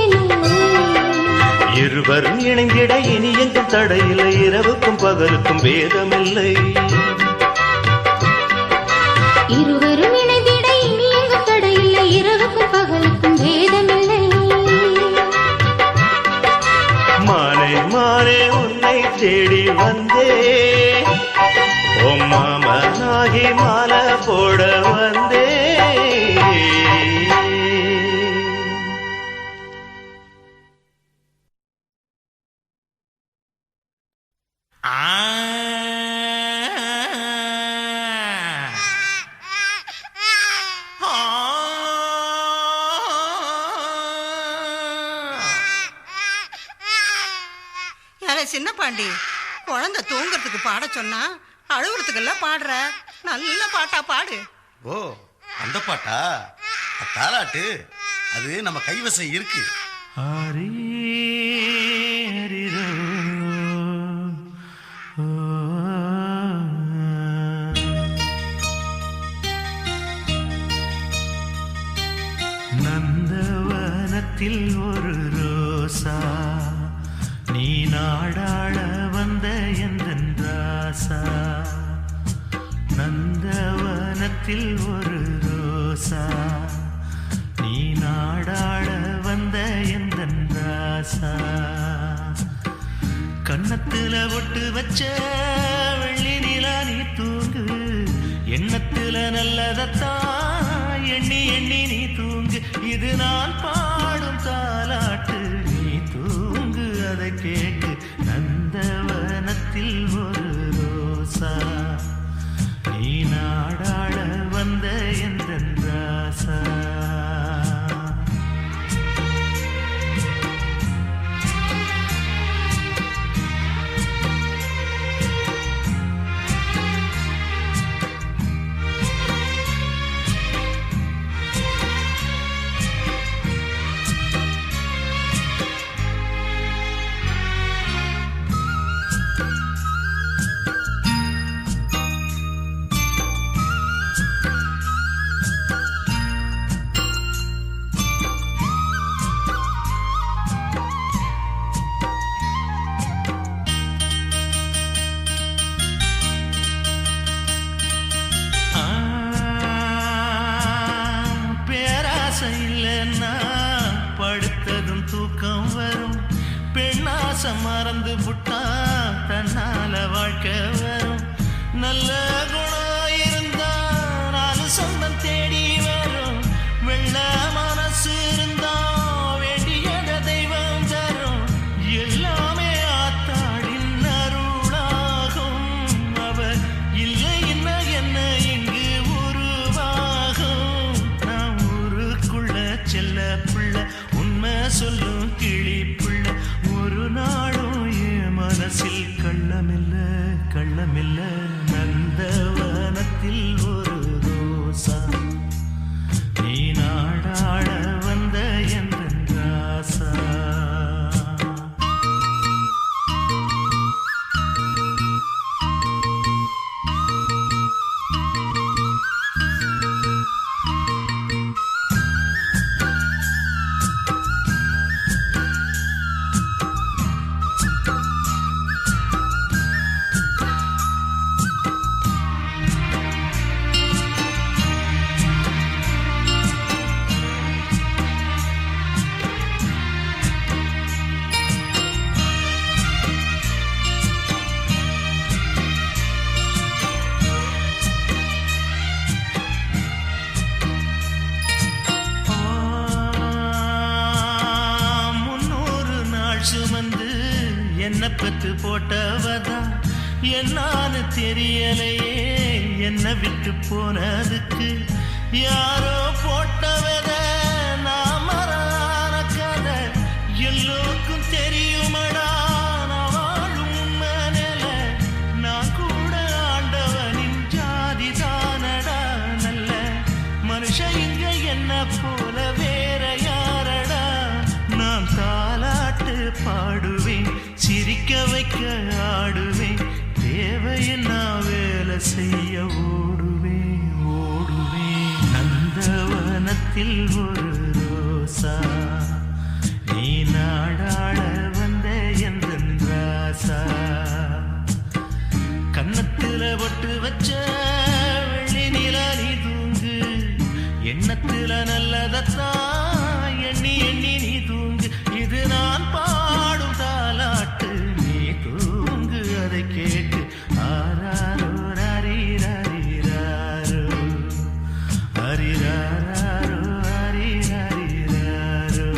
இருவரும் இணைந்திட இனி எங்கும் தடையில்லை. இரவுக்கும் பகலுக்கும் வேதமில்லை. இருவரும் இணைந்திட இனி எங்கும் தடையில்லை. இரவுக்கும் பகலுக்கும் வேதமில்லை. மானே மானே உன்னை தேடி வந்தே. ஓ மாமனாகி மாலை போட வந்தே. சின்ன பாண்டி, குழந்தை தூங்குறதுக்கு பாட சொன்னா அழுகுறதுக்கெல்லாம் பாடுற. நல்ல பாட்டா பாடு. ஓ, அந்த பாட்டா? தாலாட்டு அது நம்ம கைவசம் இருக்கு. ஆரி ஹரிரோ. நந்தவனத்தில் ஒரு ரோசா நீ நாடாள வந்த எந்தன் ராசா. நந்தவனத்தில் ஒரு ரோசா நீ நாடாள வந்த எந்தன் ராசா. கன்னத்துல ஒட்டு வச்ச வெள்ளி நிலா நீ தூங்கு. எண்ணத்துல நல்லதத்தான் எண்ணி எண்ணி நீ தூங்கு. இது நான் பாடும் தாலாட்டு. நீ தூங்கு அதை கேட்டு. நந்தவனத்தில் ஒரு ரோசா நீ நாடாள வந்த எந்தன் ராசா. படுத்ததும் தூக்கம் வரும். பெண்ணாசம் மறந்து புட்டா தன்னால வாழ்க்கை வரும். நல்ல குணம் இருந்தா நாலு சொந்தம் தேடி வரும். வெள்ள மனசு இருந்தா வேண்டியத தெய்வம் தரும். எல்லாமே ஆத்தாடின் அருளாகும். அவர் இல்லை என்ன இங்கு உருவாகும். நான் ஊருக்குள்ள செல்ல புள்ள உண்மை சொல்லும் கிளி புள்ள. ஒரு நாளும் என் மனசில் கள்ளமில்ல கள்ளமில்ல. நந்தவனத்தில் ஒரு ரோசா நீ நாடாள வந்த எந்தன் ராசா. சுமந்து என்ன பெத்து போட்டவதா என்னான்னு தெரியலையே என்ன விட்டு போனதுக்கு யாரோ போட்ட வித நான் மறான கதை எல்லோருக்கும் தெரியுமடா நான் வாழும் மனல நான் கூட ஆண்டவனின் ஜாதி தானடா நல்ல மனுஷன் இங்க என்ன போல வேற யாரடா நான் தாலாட்டு பாடுவேன் சிரிக்க வைக்க ஆடுவேன் தேவையை நான் வேலை செய்ய ஓடுவேன் ஓடுவேன் நந்தவனத்தில் ஒரு ரோசா நீ நாடாட வந்த எந்த ராசா கன்னத்துல பொட்டு வச்ச வெள்ளி நிலா நீ தூங்கு எண்ணத்துல நல்லதத்தான் எண்ணி எண்ணி நீ தூங்கு இது நான் பாடும் தாலாட்டு நீ தூங்கு அதை கேட்டு ஆராரோ ஹரிராரோ ஹரிராரோ ஹரிராரோ.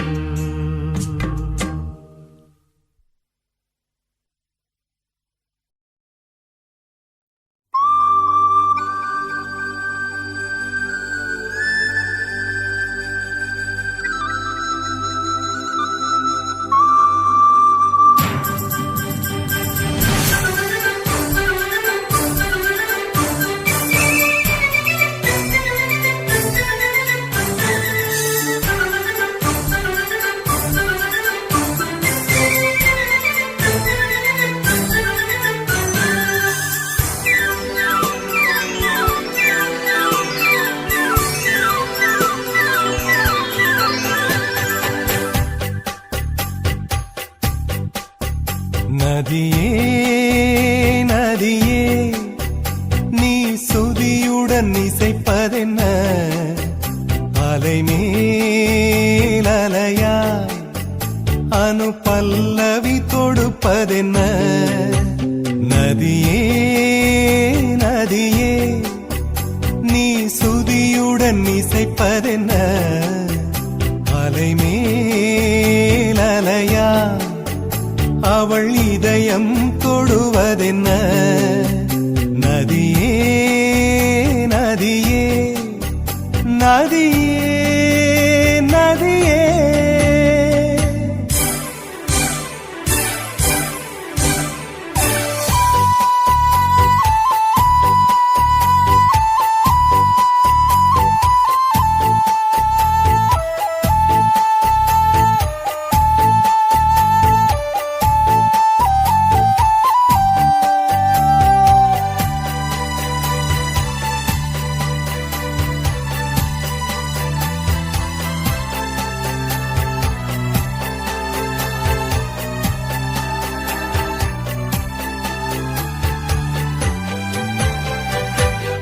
நதியே நதியே நீ சுதியுடன் இசைப்பதென்ன அலை மேல் அலையாய் அனு பல்லவி தொடுப்பதென்ன நதியே நதியே நீ சுதியுடன் இசைப்பதென்ன அலை மேல் அலையாய் அவள் இதயம் தொடுவதென்ன நதியே நதியே நதியே நதியே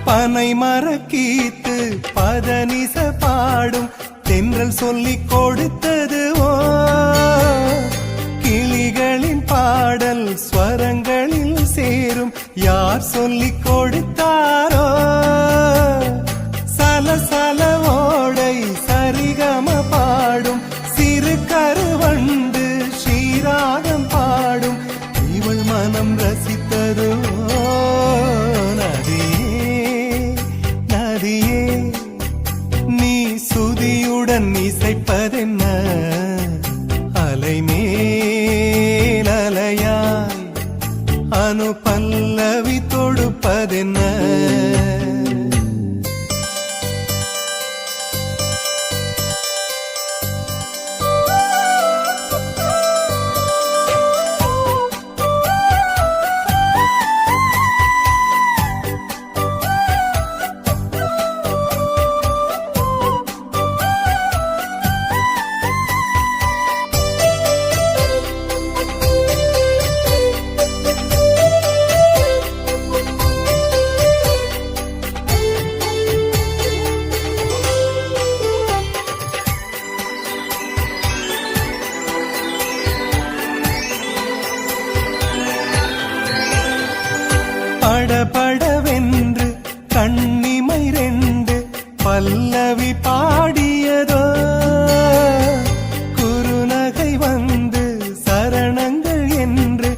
பனை மரக்கீத்து பதனிச பாடும் தென்றல் சொல்லிக் கொடுத்தது ஓ கிளிகளின் பாடல் ஸ்வரங்களில் சேரும் யார் சொல்லிக் கொடுத்தாரோ சலசல ஓடை சரிகம பாடும் சிறு கருவண்டு ஸ்ரீராகம் பாடும் இவள் மனம் ரசித்ததோ நீ சுதியுடன் இசைப்பதென்ன அலை மேல் அலையாய் அனு பல்லவி தொடுப்பதென்ன படபடவென்று கண்ணிமை ரெண்டு பல்லவி பாடியதோ குறுநகை வந்து சரணங்கள் என்று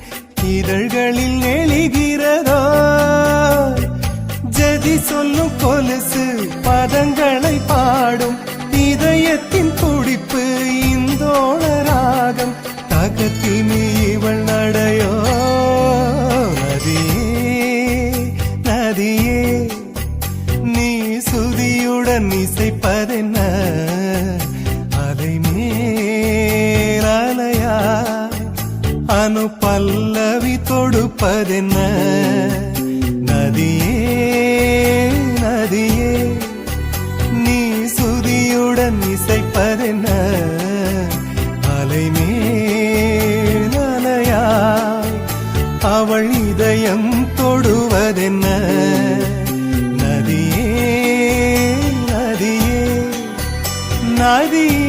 இதழ்களில் நெளிகிறது அனு பல்லவி தொடுப்பதென்ன நதியே நதியே நீ சுதியுடன் இசைப்பதென்ன அலைமேல் அலையாய் அவள் இதயம் தொடுவதென்ன நதியே நதியே நதியே